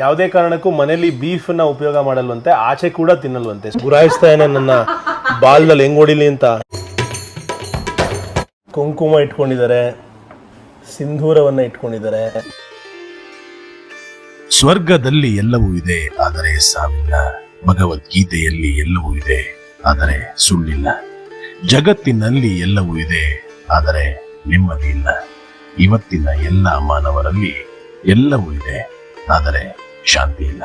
ಯಾವುದೇ ಕಾರಣಕ್ಕೂ ಮನೇಲಿ ಬೀಫನ್ನ ಉಪಯೋಗ ಮಾಡಲ್ವಂತೆ, ಆಚೆ ಕೂಡ ತಿನ್ನಲ್ವಂತೆ. ಗುರಾಯಿಸ್ತಾ ಏನ ನನ್ನ ಬಾಲ್ನಲ್ಲಿ ಹೆಂಗ್ ಹೊಡಿಲಿ ಅಂತ. ಕುಂಕುಮ ಇಟ್ಕೊಂಡಿದ್ದಾರೆ, ಸಿಂಧೂರವನ್ನ ಇಟ್ಕೊಂಡಿದ್ದಾರೆ. ಸ್ವರ್ಗದಲ್ಲಿ ಎಲ್ಲವೂ ಇದೆ, ಆದರೆ ಸಾವಿಲ್ಲ. ಭಗವದ್ಗೀತೆಯಲ್ಲಿ ಎಲ್ಲವೂ ಇದೆ, ಆದರೆ ಸುಳ್ಳಿಲ್ಲ. ಜಗತ್ತಿನಲ್ಲಿ ಎಲ್ಲವೂ ಇದೆ, ಆದರೆ ನೆಮ್ಮದಿ ಇಲ್ಲ. ಇವತ್ತಿನ ಎಲ್ಲ ಮಾನವರಲ್ಲಿ ಎಲ್ಲವೂ ಇದೆ, ಆದರೆ ಶಾಂತಿ ಇಲ್ಲ.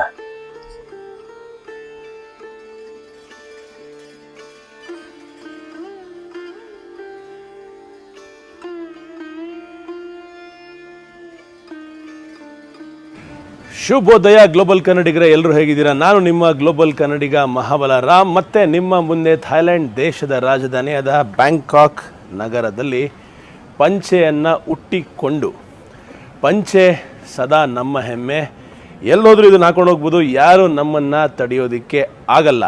ಶುಭೋದಯ ಗ್ಲೋಬಲ್ ಕನ್ನಡಿಗರೇ, ಎಲ್ಲರೂ ಹೇಗಿದ್ದೀರಾ? ನಾನು ನಿಮ್ಮ ಗ್ಲೋಬಲ್ ಕನ್ನಡಿಗ ಮಹಾಬಲ ರಾಮ್. ಮತ್ತೆ ನಿಮ್ಮ ಮುಂದೆ ಥಾಯ್ಲೆಂಡ್ ದೇಶದ ರಾಜಧಾನಿಯಾದ ಬ್ಯಾಂಕಾಕ್ ನಗರದಲ್ಲಿ ಪಂಚೆಯನ್ನು ಉಟ್ಟಿಕೊಂಡು, ಪಂಚೆ ಸದಾ ನಮ್ಮ ಹೆಮ್ಮೆ, ಎಲ್ಲೋದ್ರೂ ಇದನ್ನು ಹಾಕೊಂಡು ಹೋಗ್ಬೋದು, ಯಾರು ನಮ್ಮನ್ನು ತಡೆಯೋದಕ್ಕೆ ಆಗಲ್ಲ.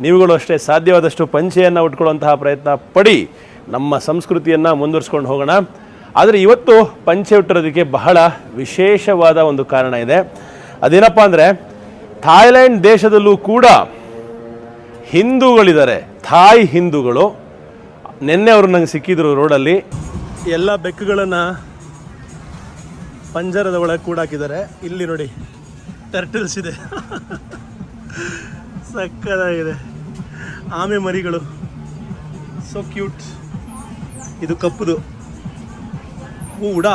ನೀವುಗಳು ಅಷ್ಟೇ, ಸಾಧ್ಯವಾದಷ್ಟು ಪಂಚೆಯನ್ನು ಉಟ್ಕೊಳ್ಳುವಂತಹ ಪ್ರಯತ್ನ ಪಡಿ, ನಮ್ಮ ಸಂಸ್ಕೃತಿಯನ್ನು ಮುಂದುವರಿಸ್ಕೊಂಡು ಹೋಗೋಣ. ಆದರೆ ಇವತ್ತು ಪಂಚೆ ಉಟ್ಟಿರೋದಕ್ಕೆ ಬಹಳ ವಿಶೇಷವಾದ ಒಂದು ಕಾರಣ ಇದೆ. ಅದೇನಪ್ಪ ಅಂದರೆ, ಥಾಯ್ಲೆಂಡ್ ದೇಶದಲ್ಲೂ ಕೂಡ ಹಿಂದೂಗಳಿದ್ದಾರೆ, ಥಾಯ್ ಹಿಂದೂಗಳು. ನಿನ್ನೆ ಅವರು ನಂಗೆ ಸಿಕ್ಕಿದ್ರು ರೋಡಲ್ಲಿ. ಎಲ್ಲ ಬೆಕ್ಕುಗಳನ್ನು ಪಂಜರದ ಒಳಗೆ ಕೂಡ ಹಾಕಿದ್ದಾರೆ. ಇಲ್ಲಿ ನೋಡಿ, ಟರ್ಟಲ್ಸ್ ಇದೆ, ಸಕ್ಕದಾಗಿದೆ. ಆಮೆ ಮರಿಗಳು, ಸೋ ಕ್ಯೂಟ್. ಇದು ಕಪ್ಪುದು ಉಡ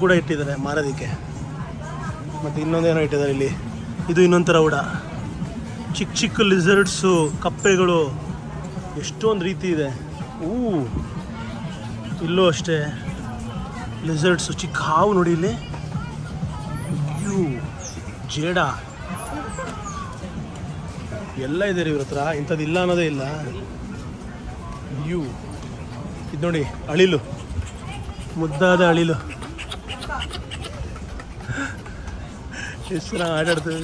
ಕೂಡ ಇಟ್ಟಿದ್ದಾರೆ ಮಾರೋದಕ್ಕೆ. ಮತ್ತು ಇನ್ನೊಂದೇನೋ ಇಟ್ಟಿದ್ದಾರೆ ಇಲ್ಲಿ, ಇದು ಇನ್ನೊಂಥರ ಉಡ. ಚಿಕ್ಕ ಚಿಕ್ಕ ಲಿಸರ್ಡ್ಸು, ಕಪ್ಪೆಗಳು, ಎಷ್ಟೊಂದು ರೀತಿ ಇದೆ. ಇಲ್ಲೂ ಅಷ್ಟೇ ಲಿಸರ್ಡ್ಸು, ಚಿಕ್ಕ ಹಾವು ನೋಡಿ ಇಲ್ಲಿ, ಜೇಡ ಎಲ್ಲ ಇದೆ ರೀ ಇವ್ರ ಹತ್ರ. ಇಂಥದ್ದು ಇಲ್ಲ ಅನ್ನೋದೇ ಇಲ್ಲ. ಇದು ನೋಡಿ, ಅಳಿಲು, ಮುದ್ದಾದ ಅಳಿಲು, ಎಷ್ಟು ಚೆನ್ನಾಗಿ ಆಟಾಡ್ತೇವೆ.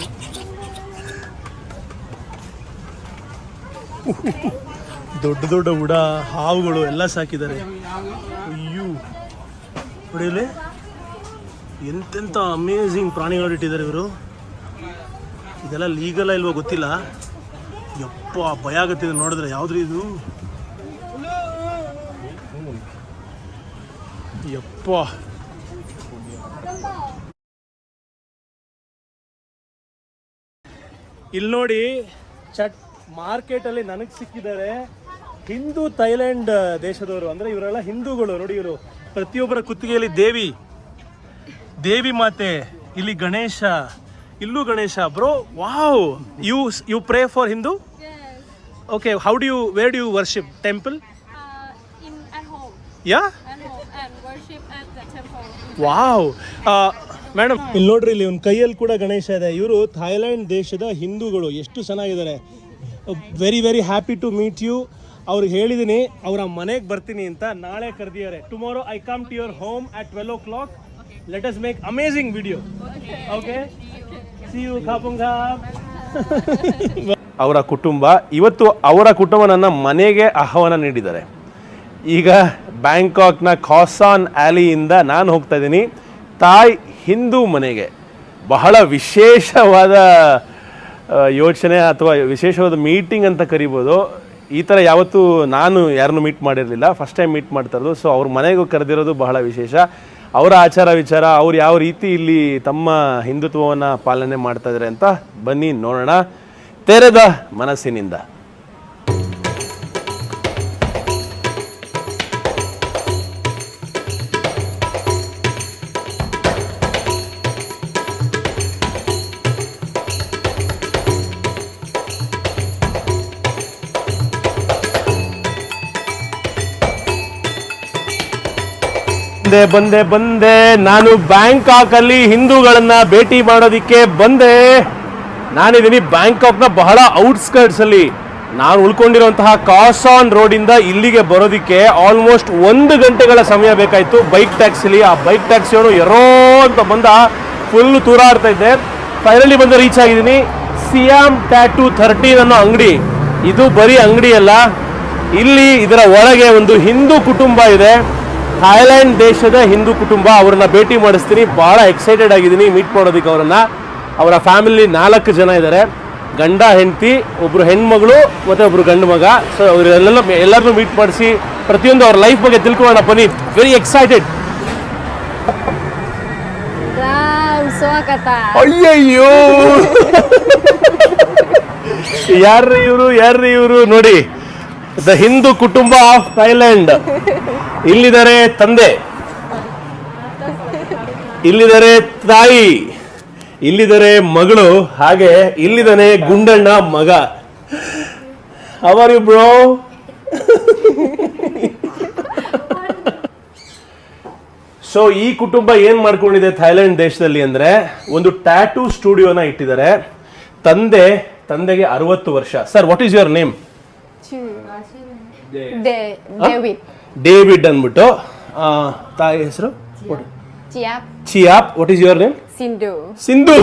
ದೊಡ್ಡ ದೊಡ್ಡ ಉಡ, ಹಾವುಗಳು ಎಲ್ಲ ಸಾಕಿದ್ದಾರೆ. ಅಯ್ಯೋ ನೋಡಿಲಿ, ಎಂತೆಂಥ ಅಮೇಝಿಂಗ್ ಪ್ರಾಣಿಗಳು ಇಟ್ಟಿದ್ದಾರೆ ಇವರು. ಇದೆಲ್ಲ ಲೀಗಲ್ಲ ಇಲ್ವೋ ಗೊತ್ತಿಲ್ಲ. ಯಪ್ಪ, ಭಯ ಆಗುತ್ತಿದೆ ನೋಡಿದ್ರೆ. ಯಾವ್ದ್ರಿ ಇದು? ಯಪ್ಪ, ಇಲ್ಲಿ ನೋಡಿ, ಮಾರ್ಕೆಟಲ್ಲಿ ನನಗೆ ಸಿಕ್ಕಿದ್ದಾರೆ ಹಿಂದೂ ಥೈಲ್ಯಾಂಡ್ ದೇಶದವರು. ಅಂದರೆ ಇವರೆಲ್ಲ ಹಿಂದೂಗಳು ನೋಡಿ. ಇವರು ಪ್ರತಿಯೊಬ್ಬರ ಕುತ್ತಿಗೆಯಲ್ಲಿ ದೇವಿ ಮಾತೆ, ಇಲ್ಲಿ ಗಣೇಶ, ಇಲ್ಲೂ Ganesha. Bro, wow, you pray for Hindu? Okay, where do you worship? Temple? Yeah, wow. Madam, ಇಲ್ಲಿ ನೋಡ್ರಿ, ಇಲ್ಲಿ ಒಂದು ಕೈಯಲ್ಲಿ ಕೂಡ ಗಣೇಶ ಇದೆ. ಇವರು ಥಾಯ್ಲೆಂಡ್ ದೇಶದ ಹಿಂದೂಗಳು. ಎಷ್ಟು ಚೆನ್ನಾಗಿದ್ದಾರೆ. Very very happy to meet you. ಅವ್ರಿಗೆ ಹೇಳಿದ್ದೀನಿ ಅವರ ಮನೆಗೆ ಬರ್ತೀನಿ ಅಂತ. ನಾಳೆ ಕರೆದಿದ್ದಾರೆ. Tomorrow I come to your home at 12 o'clock. Let us make amazing video. Okay, see you. ಅವರ ಕುಟುಂಬ ಇವತ್ತು, ಅವರ ಕುಟುಂಬ ನನ್ನ ಮನೆಗೆ ಆಹ್ವಾನ ನೀಡಿದ್ದಾರೆ. ಈಗ ಬ್ಯಾಂಕಾಕ್ನ ಖಾಸಾನ್ ಆಲಿಯಿಂದ ನಾನು ಹೋಗ್ತಾ ಇದ್ದೀನಿ ಥಾಯ್ ಹಿಂದೂ ಮನೆಗೆ. ಬಹಳ ವಿಶೇಷವಾದ ಯೋಚನೆ ಅಥವಾ ವಿಶೇಷವಾದ ಮೀಟಿಂಗ್ ಅಂತ ಕರಿಬೋದು. ಈ ಥರ ಯಾವತ್ತೂ ನಾನು ಯಾರನ್ನೂ ಮೀಟ್ ಮಾಡಿರಲಿಲ್ಲ, ಫಸ್ಟ್ ಟೈಮ್ ಮೀಟ್ ಮಾಡ್ತಾ ಇರೋದು. ಸೊ ಅವ್ರ ಮನೆಗೂ ಕರೆದಿರೋದು ಬಹಳ ವಿಶೇಷ. ಅವರ ಆಚಾರ ವಿಚಾರ, ಅವ್ರು ಯಾವ ರೀತಿ ಇಲ್ಲಿ ತಮ್ಮ ಹಿಂದುತ್ವವನ್ನು ಪಾಲನೆ ಮಾಡ್ತಾ ಇದ್ದಾರೆ ಅಂತ ಬನ್ನಿ ನೋಡೋಣ ತೆರೆದ ಮನಸ್ಸಿನಿಂದ. ಬಂದೆ ನಾನು ಬ್ಯಾಂಕಾಕಲ್ಲಿ ಹಿಂದೂಗಳನ್ನ ಭೇಟಿ ಮಾಡೋದಕ್ಕೆ ಬಂದೆ. ನಾನಿದ್ದೀನಿ ಬ್ಯಾಂಕಾಕ್ನ ಬಹಳ ಔಟ್ಸ್ಕರ್ಟ್ಸಲ್ಲಿ. ನಾನು ಉಳ್ಕೊಂಡಿರುವಂತಹ ಖಾಸಾನ್ ರೋಡಿಂದ ಇಲ್ಲಿಗೆ ಬರೋದಕ್ಕೆ ಆಲ್ಮೋಸ್ಟ್ 1 ಗಂಟೆಗಳ ಸಮಯ ಬೇಕಾಯಿತು ಬೈಕ್ ಟ್ಯಾಕ್ಸಿಲಿ. ಆ ಬೈಕ್ ಟ್ಯಾಕ್ಸಿಯವನು ಎರೋ ಅಂತ ಬಂದ, ಫುಲ್ ತೂರಾಡ್ತಾ ಇದ್ದೆ. ಫೈನಲಿ ಬಂದು ರೀಚ್ ಆಗಿದ್ದೀನಿ. ಸಿಯಾಮ್ ಟ್ಯಾಟೂ 13 ಅನ್ನೋ ಅಂಗಡಿ. ಇದು ಬರೀ ಅಂಗಡಿ ಅಲ್ಲ, ಇಲ್ಲಿ ಇದರ ಒಳಗೆ ಒಂದು ಹಿಂದೂ ಕುಟುಂಬ ಇದೆ. ಥಾಯ್ಲ್ಯಾಂಡ್ ದೇಶದ ಹಿಂದೂ ಕುಟುಂಬ. ಅವ್ರನ್ನ ಭೇಟಿ ಮಾಡಿಸ್ತೀನಿ, ಭಾಳ ಎಕ್ಸೈಟೆಡ್ ಆಗಿದ್ದೀನಿ ಮೀಟ್ ಮಾಡೋದಕ್ಕೆ ಅವರನ್ನು. ಅವರ ಫ್ಯಾಮಿಲಿ 4 ಜನ ಇದ್ದಾರೆ, ಗಂಡ ಹೆಂಡತಿ, ಒಬ್ಬರು ಹೆಣ್ಮಗಳು ಮತ್ತು ಒಬ್ಬರು ಗಂಡು ಮಗ. ಸೊ ಎಲ್ಲರನ್ನೂ ಮೀಟ್ ಮಾಡಿಸಿ ಪ್ರತಿಯೊಂದು ಅವ್ರ ಲೈಫ್ ಬಗ್ಗೆ ತಿಳ್ಕೊಳ್ಳೋಣ ಬನ್ನಿ. Very excited. ಅಯ್ಯಯ್ಯೋ, ಯಾರ್ರಿ ಇವರು ನೋಡಿ, ದ ಹಿಂದೂ ಕುಟುಂಬ ಆಫ್ ಥೈಲ್ಯಾಂಡ್. ಇಲ್ಲಿದ್ದಾರೆ ತಂದೆ, ಇಲ್ಲಿದ್ದಾರೆ ತಾಯಿ, ಇಲ್ಲಿದ್ದಾರೆ ಮಗಳು, ಹಾಗೆ ಇಲ್ಲಿದ್ದಾನೆ ಗುಂಡಣ್ಣ ಮಗ. How are you bro? So ಈ ಕುಟುಂಬ ಏನ್ ಮಾಡ್ಕೊಂಡಿದೆ ಥೈಲ್ಯಾಂಡ್ ದೇಶದಲ್ಲಿ ಅಂದ್ರೆ, ಒಂದು ಟ್ಯಾಟೂ ಸ್ಟುಡಿಯೋನ ಇಟ್ಟಿದ್ದಾರೆ. ತಂದೆಗೆ 60 ವರ್ಷ. Sir, what is your name? David ಅಂದ್ಬಿಟ್ಟು. ತಾಯಿ ಹೆಸರು ಚಿಯಾಪ್. What is your name? Sindhu.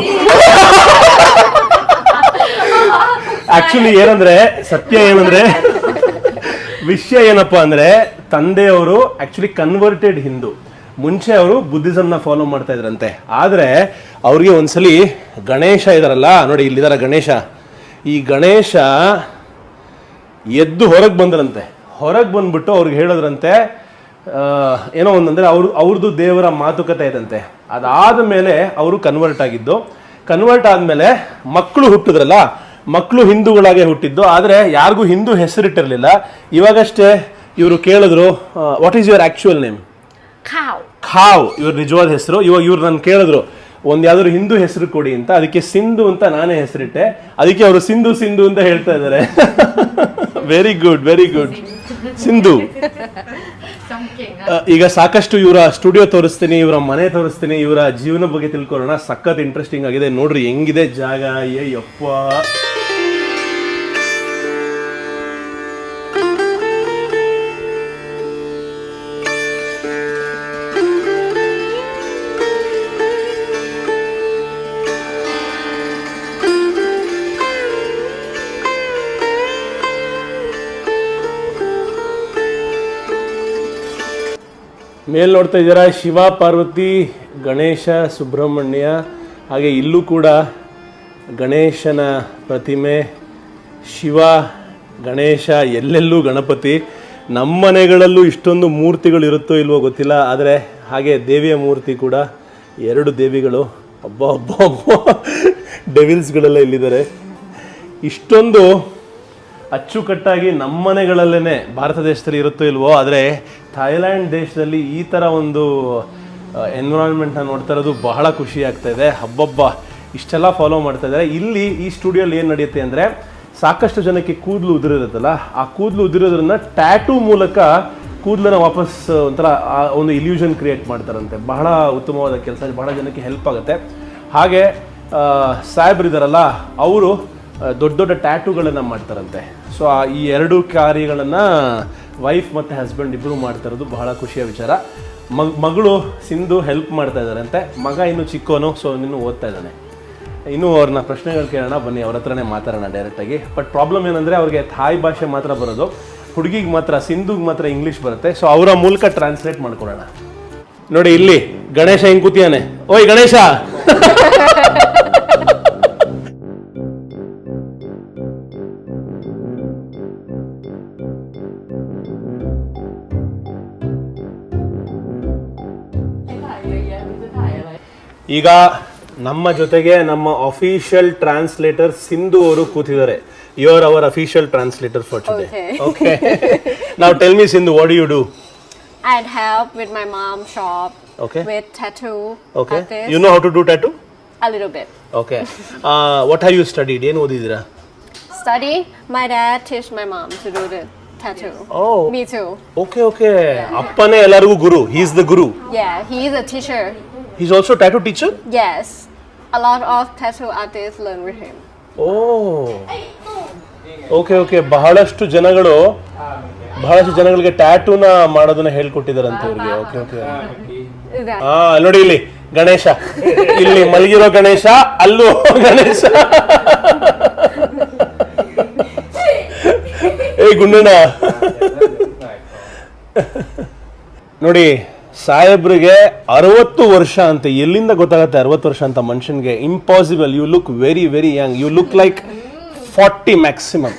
Actually ಏನಂದ್ರೆ, ಸತ್ಯ ಏನಂದ್ರೆ, ವಿಷಯ ಏನಪ್ಪಾ ಅಂದ್ರೆ, ತಂದೆಯವರು ಆಕ್ಚುಲಿ ಕನ್ವರ್ಟೆಡ್ ಹಿಂದೂ. ಮುಂಚೆ ಅವರು ಬುದ್ಧಿಸಮ್ನ ಫಾಲೋ ಮಾಡ್ತಾ ಇದ್ರಂತೆ. ಆದರೆ ಅವ್ರಿಗೆ ಒಂದ್ಸಲಿ ಗಣೇಶ ಇದಾರಲ್ಲ ನೋಡಿ, ಇಲ್ಲಿದಾರ ಗಣೇಶ. ಈ ಗಣೇಶ ಎದ್ದು ಹೊರಗೆ ಬಂದ್ರಂತೆ. ಹೊರಗೆ ಬಂದ್ಬಿಟ್ಟು ಅವ್ರಿಗೆ ಹೇಳಿದ್ರಂತೆ ಏನೋ ಒಂದಂದ್ರೆ ಅವ್ರದ್ದು ದೇವರ ಮಾತುಕತೆ ಇದಂತೆ. ಅದಾದ ಮೇಲೆ ಅವರು ಕನ್ವರ್ಟ್ ಆಗಿದ್ದು. ಕನ್ವರ್ಟ್ ಆದಮೇಲೆ ಮಕ್ಕಳು ಹುಟ್ಟಿದ್ರಲ್ಲ, ಮಕ್ಕಳು ಹಿಂದೂಗಳಾಗೆ ಹುಟ್ಟಿದ್ದು. ಆದರೆ ಯಾರಿಗೂ ಹಿಂದೂ ಹೆಸರಿಟ್ಟಿರಲಿಲ್ಲ. ಇವಾಗಷ್ಟೇ ಇವರು ಕೇಳಿದ್ರು, what is your actual name? ಖಾವ್ ಇವ್ರ ನಿಜವಾದ ಹೆಸರು. ಇವಾಗ ಇವ್ರು ನಾನು ಕೇಳಿದ್ರು ಒಂದು ಯಾವ್ದಾದ್ರು ಹಿಂದೂ ಹೆಸರು ಕೊಡಿ ಅಂತ. ಅದಕ್ಕೆ ಸಿಂಧು ಅಂತ ನಾನೇ ಹೆಸರಿಟ್ಟೆ. ಅದಕ್ಕೆ ಅವರು ಸಿಂಧು ಅಂತ ಹೇಳ್ತಾ ಇದ್ದಾರೆ. Very good Sindhu. ಈಗ ಸಾಕಷ್ಟು ಇವರ ಸ್ಟುಡಿಯೋ ತೋರಿಸ್ತೀನಿ, ಇವರ ಮನೆ ತೋರಿಸ್ತೀನಿ, ಇವರ ಜೀವನ ಬಗ್ಗೆ ತಿಳ್ಕೊಳ್ಳೋಣ. ಸಖತ್ ಇಂಟ್ರೆಸ್ಟಿಂಗ್ ಆಗಿದೆ. ನೋಡ್ರಿ ಹೆಂಗಿದೆ ಜಾಗ. ಅಯ್ಯಪ್ಪ, ಮೇಲ್ ನೋಡ್ತಾ ಇದ್ದೀರಾ, ಶಿವ ಪಾರ್ವತಿ, ಗಣೇಶ, ಸುಬ್ರಹ್ಮಣ್ಯ, ಹಾಗೆ ಇಲ್ಲೂ ಕೂಡ ಗಣೇಶನ ಪ್ರತಿಮೆ, ಶಿವ, ಗಣೇಶ, ಎಲ್ಲೆಲ್ಲೂ ಗಣಪತಿ. ನಮ್ಮ ಮನೆಗಳಲ್ಲೂ ಇಷ್ಟೊಂದು ಮೂರ್ತಿಗಳು ಇರುತ್ತೋ ಇಲ್ವೋ ಗೊತ್ತಿಲ್ಲ. ಆದರೆ ಹಾಗೆ ದೇವಿಯ ಮೂರ್ತಿ ಕೂಡ, 2 ದೇವಿಗಳು. ಅಬ್ಬ ಡೆವಿಲ್ಸ್ಗಳೆಲ್ಲ ಇಲ್ಲಿದ್ದಾರೆ. ಇಷ್ಟೊಂದು ಅಚ್ಚುಕಟ್ಟಾಗಿ ನಮ್ಮ ಮನೆಗಳಲ್ಲೇ ಭಾರತ ದೇಶದಲ್ಲಿ ಇರುತ್ತೋ ಇಲ್ವೋ, ಆದರೆ ಥೈಲ್ಯಾಂಡ್ ದೇಶದಲ್ಲಿ ಈ ಥರ ಒಂದು ಎನ್ವಿರಾನ್ಮೆಂಟ್ನ ನೋಡ್ತಾ ಇರೋದು ಬಹಳ ಖುಷಿ ಆಗ್ತಾ ಇದೆ. ಹಬ್ಬಬ್ಬ, ಇಷ್ಟೆಲ್ಲ ಫಾಲೋ ಮಾಡ್ತಾ ಇದ್ದಾರೆ. ಇಲ್ಲಿ ಈ ಸ್ಟುಡಿಯೋಲಿ ಏನು ನಡೆಯುತ್ತೆ ಅಂದರೆ, ಸಾಕಷ್ಟು ಜನಕ್ಕೆ ಕೂದಲು ಉದುರಿರುತ್ತಲ್ಲ, ಆ ಕೂದಲು ಉದುರೋದ್ರನ್ನ ಟ್ಯಾಟೂ ಮೂಲಕ ಕೂದಲನ್ನ ವಾಪಸ್ ಒಂಥರ ಒಂದು ಇಲ್ಯೂಷನ್ ಕ್ರಿಯೇಟ್ ಮಾಡ್ತಾರಂತೆ. ಬಹಳ ಉತ್ತಮವಾದ ಕೆಲಸ, ಬಹಳ ಜನಕ್ಕೆ ಹೆಲ್ಪ್ ಆಗುತ್ತೆ. ಹಾಗೆ ಸಾಹೇಬ್ರಿದಾರಲ್ಲ, ಅವರು ದೊಡ್ಡ ಟ್ಯಾಟೂಗಳನ್ನು ಮಾಡ್ತಾರಂತೆ. ಸೊ ಈ 2 ಕಾರ್ಯಗಳನ್ನು ವೈಫ್ ಮತ್ತು ಹಸ್ಬೆಂಡ್ ಇಬ್ಬರು ಮಾಡ್ತಾ ಇರೋದು ಬಹಳ ಖುಷಿಯ ವಿಚಾರ. ಮಗಳು ಸಿಂಧು ಹೆಲ್ಪ್ ಮಾಡ್ತಾ ಇದ್ದಾರಂತೆ. ಮಗ ಇನ್ನೂ ಚಿಕ್ಕವನು, ಸೊ ಇನ್ನೂ ಓದ್ತಾ ಇದ್ದಾನೆ. ಇನ್ನೂ ಅವ್ರನ್ನ ಪ್ರಶ್ನೆಗಳು ಕೇಳೋಣ ಬನ್ನಿ, ಅವ್ರ ಹತ್ರನೇ ಮಾತಾಡೋಣ ಡೈರೆಕ್ಟಾಗಿ. ಬಟ್ ಪ್ರಾಬ್ಲಮ್ ಏನಂದರೆ, ಅವ್ರಿಗೆ ಥಾಯ್ ಭಾಷೆ ಮಾತ್ರ ಬರೋದು, ಹುಡುಗಿಗೆ ಮಾತ್ರ, ಸಿಂಧುಗೆ ಮಾತ್ರ ಇಂಗ್ಲೀಷ್ ಬರುತ್ತೆ. ಸೊ ಅವರ ಮೂಲಕ ಟ್ರಾನ್ಸ್ಲೇಟ್ ಮಾಡ್ಕೊಳ್ಳೋಣ. ನೋಡಿ ಇಲ್ಲಿ ಗಣೇಶ ಹೆಂಗೆ ಕೂತಿಯಾನೆ. ಓಯ್ ಗಣೇಶ. ಈಗ ನಮ್ಮ ಜೊತೆಗೆ ನಮ್ಮ ಅಫಿಷಿಯಲ್ ಟ್ರಾನ್ಸ್ಲೇಟರ್ ಸಿಂಧು ಅವರು ಕೂತಿದ್ದಾರೆ. You are our official translator for today. Okay. Now tell me, Sindhu, what do you do? I'd help with my mom's shop. Okay. With tattoo. Okay. Artist. You know how to do tattoo? A little bit. Okay. What have you studied? ಏನು ಓದಿದ್ದೀರಾ? Study. My dad teach my mom to do the tattoo. Oh. Me too. Okay. ಅಪ್ಪನೇ ಎಲ್ಲರಿಗೂ ಗುರು. He is the guru. Yeah, he's a teacher. He's also a tattoo teacher? Yes. A lot of tattoo artists learn with him. Okay. ಬಹಳಷ್ಟು ಜನಗಳಿಗೆ ಟ್ಯಾಟೂನ ಮಾಡೋದನ್ನ ಹೇಳ್ಕೊಟ್ಟಿದಾರಂತೆ ಇವ್ರಿಗೆ. Okay. ನೋಡಿ ಇಲ್ಲಿ ಗಣೇಶ, ಇಲ್ಲಿ ಮಲಗಿರೋ ಗಣೇಶ, ಅಲ್ಲೂ ಗಣೇಶ. ಏಯ್ ಗುಂಡಣ್ಣ. ನೋಡಿ ಸಾಹೇಬ್ರಿಗೆ 60 ವರ್ಷ ಅಂತ ಎಲ್ಲಿಂದ ಗೊತ್ತಾಗುತ್ತೆ 60 ವರ್ಷ ಅಂತ ಮನುಷ್ಯನ್ಗೆ impossible. You look very very young. You look like 40 maximum.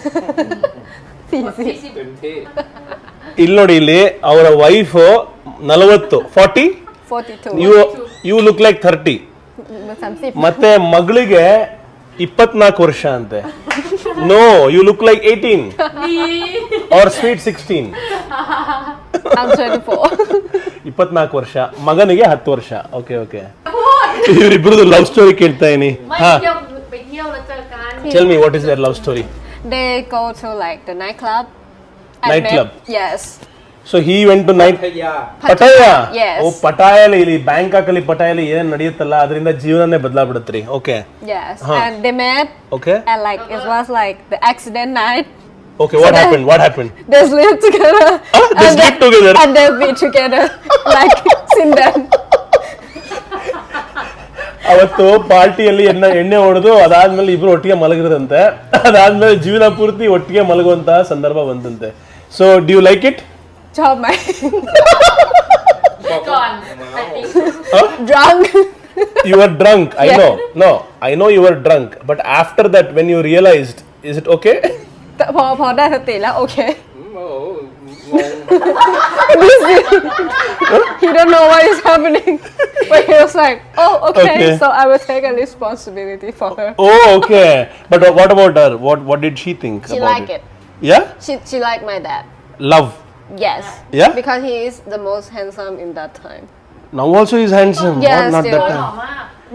ಇಲ್ಲಿ ನೋಡಿ, ಇಲ್ಲಿ ಅವರ ವೈಫ್ 40 40 42. You look like 30. ಮತ್ತೆ ಮಗಳಿಗೆ 24 ವರ್ಷ ಅಂತೆ. No, you look like 18 or sweet 16. I'm 24. 24 ವರ್ಷ, ಮಗನಿಗೆ 10 ವರ್ಷ. ಓಕೆ ಓಕೆ, ಇವರಿಬ್ರದ್ದು ಲವ್ ಸ್ಟೋರಿ ಕೇಳ್ತಾ ಇದೀನಿ. ಹಾ, tell me what is their love story. They go to like the nightclub. Night club? Yes. So he went to night Pattaya. Yes. ಓ, ಪಟಾಯಲ್ಲಿ ಇಲ್ಲಿ ಬ್ಯಾಂಕಾಕ್ ಅಲ್ಲಿ ಪಟಾಯಲ್ಲಿ ಏನ್ ನಡೆಯುತ್ತಲ್ಲ ಅದರಿಂದ ಜೀವನನೇ ಬದಲಾಗ್ಬಿಡುತ್ರಿ. Okay Yes. And they met. Okay And like it was like the accident night. Okay, what happen? What happen? They sleep together. They and sleep together? And they'll be together like since then. ಅವತ್ತು ಪಾರ್ಟಿಯಲ್ಲಿ ಎಣ್ಣೆ ಹೊಡೆದು ಅದಾದ್ಮೇಲೆ ಇಬ್ರು ಒಟ್ಟಿಗೆ ಮಲಗಿರದಂತೆ. ಅದಾದ್ಮೇಲೆ ಜೀವನ ಪೂರ್ತಿ ಒಟ್ಟಿಗೆ ಮಲಗುವಂತಹ ಸಂದರ್ಭ ಬಂದಂತೆ. So do you like it? Job my drunk. You were drunk. I know. No, I know you were drunk. But after that, when you realized, is it okay? พอได้สติแล้วโอเค He don't know what is happening, but he was like, oh okay, so I will take a responsibility for her. Oh, okay. But what about her? What did she think She about like it. Yeah? She liked my dad. Love. Yes. Yeah? Because he is the most handsome in that time. Now also he's handsome. Yes, Not that still. time.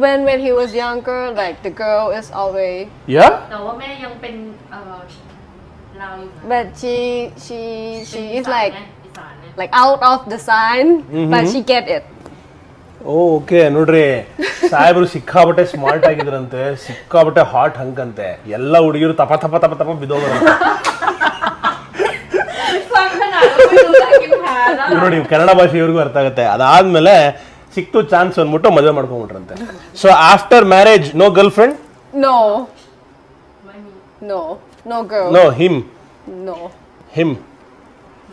When he was younger, like the girl is always. Yeah? แต่ว่าแม่ยังเป็นเราอยู่นะ But she is like อีสานเนี่ย like out of the sign, but she get it. Okay, ನೋಡ್ರಿ ಸಾಹೇಬ್ರು ಸಿಕ್ಕಾಬಟ್ಟೆ smart ಆಗಿದ್ರಂತೆ, ಸಿಕ್ಕಾಬಟ್ಟೆ hot ಹಂಕಂತೆ. ಎಲ್ಲ ಹುಡುಗಿರು ತಪ ತಪ ತಪ ತಪ ಬಿದ್ದೋಗ್ರಂತೆ. ฟังขนาดเราไม่รู้จักกินพาแล้ว ಇವ್ರು ನೋಡಿ, ಕನ್ನಡ ಭಾಷೆ ಇವ್ರಿಗೂ ಅರ್ಥ ಆಗುತ್ತೆ. ಅದಾದ್ಮೇಲೆ ಸಿಕ್ತು ಚಾನ್ಸ್ ಅಂದ್ಬಿಟ್ಟು ಮದುವೆ ಮಾಡ್ಕೊಂಡ್ಬಿಟ್ರಂತೆ. So after marriage no girlfriend? No. No girl. No, him. No. Him.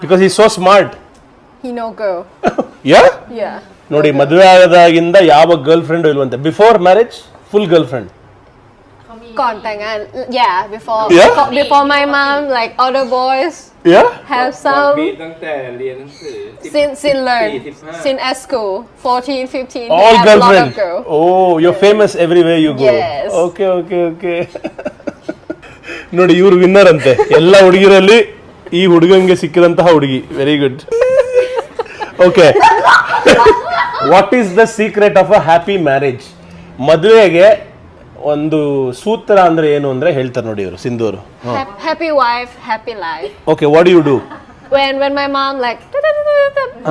Because he's so smart. He no girl. Yeah? Yeah. ನೋಡಿ, ಮದುವೆ ಆದಾಗಿಂದ ಯಾವ ಗರ್ಲ್ ಫ್ರೆಂಡ್ ಇಲ್ವಂತೆ. Before marriage full girlfriend. ก่อนแต่งงาน yeah, before Yeah? before my mom, like other boys Yeah? have บี some ตั้งแต่เรียนหนังสือ since learn 15 since at school 14 15 they All have a lot girlfriend. of girl. Oh, you're famous everywhere you go. Yes. Okay, okay, okay. ನೋಡಿ, ಇವ್ರು winner ಅಂತೆ. ಎಲ್ಲ ಹುಡುಗಿರಲ್ಲಿ ಈ ಹುಡುಗಂಗೆ ಸಿಕ್ಕಿದಂತಹ ಹುಡುಗಿ. Very good. Okay, what is the secret of a happy marriage? ಮದುವೆಗೆ ಒಂದು ಸೂತ್ರ ಅಂದ್ರೆ ಏನು ಅಂದ್ರೆ ಹೇಳ್ತಾರೆ ನೋಡಿ ಇವರು, ಸಿಂಧು ಅವರು. Happy wife, happy life. Okay, what do you do? When my mom like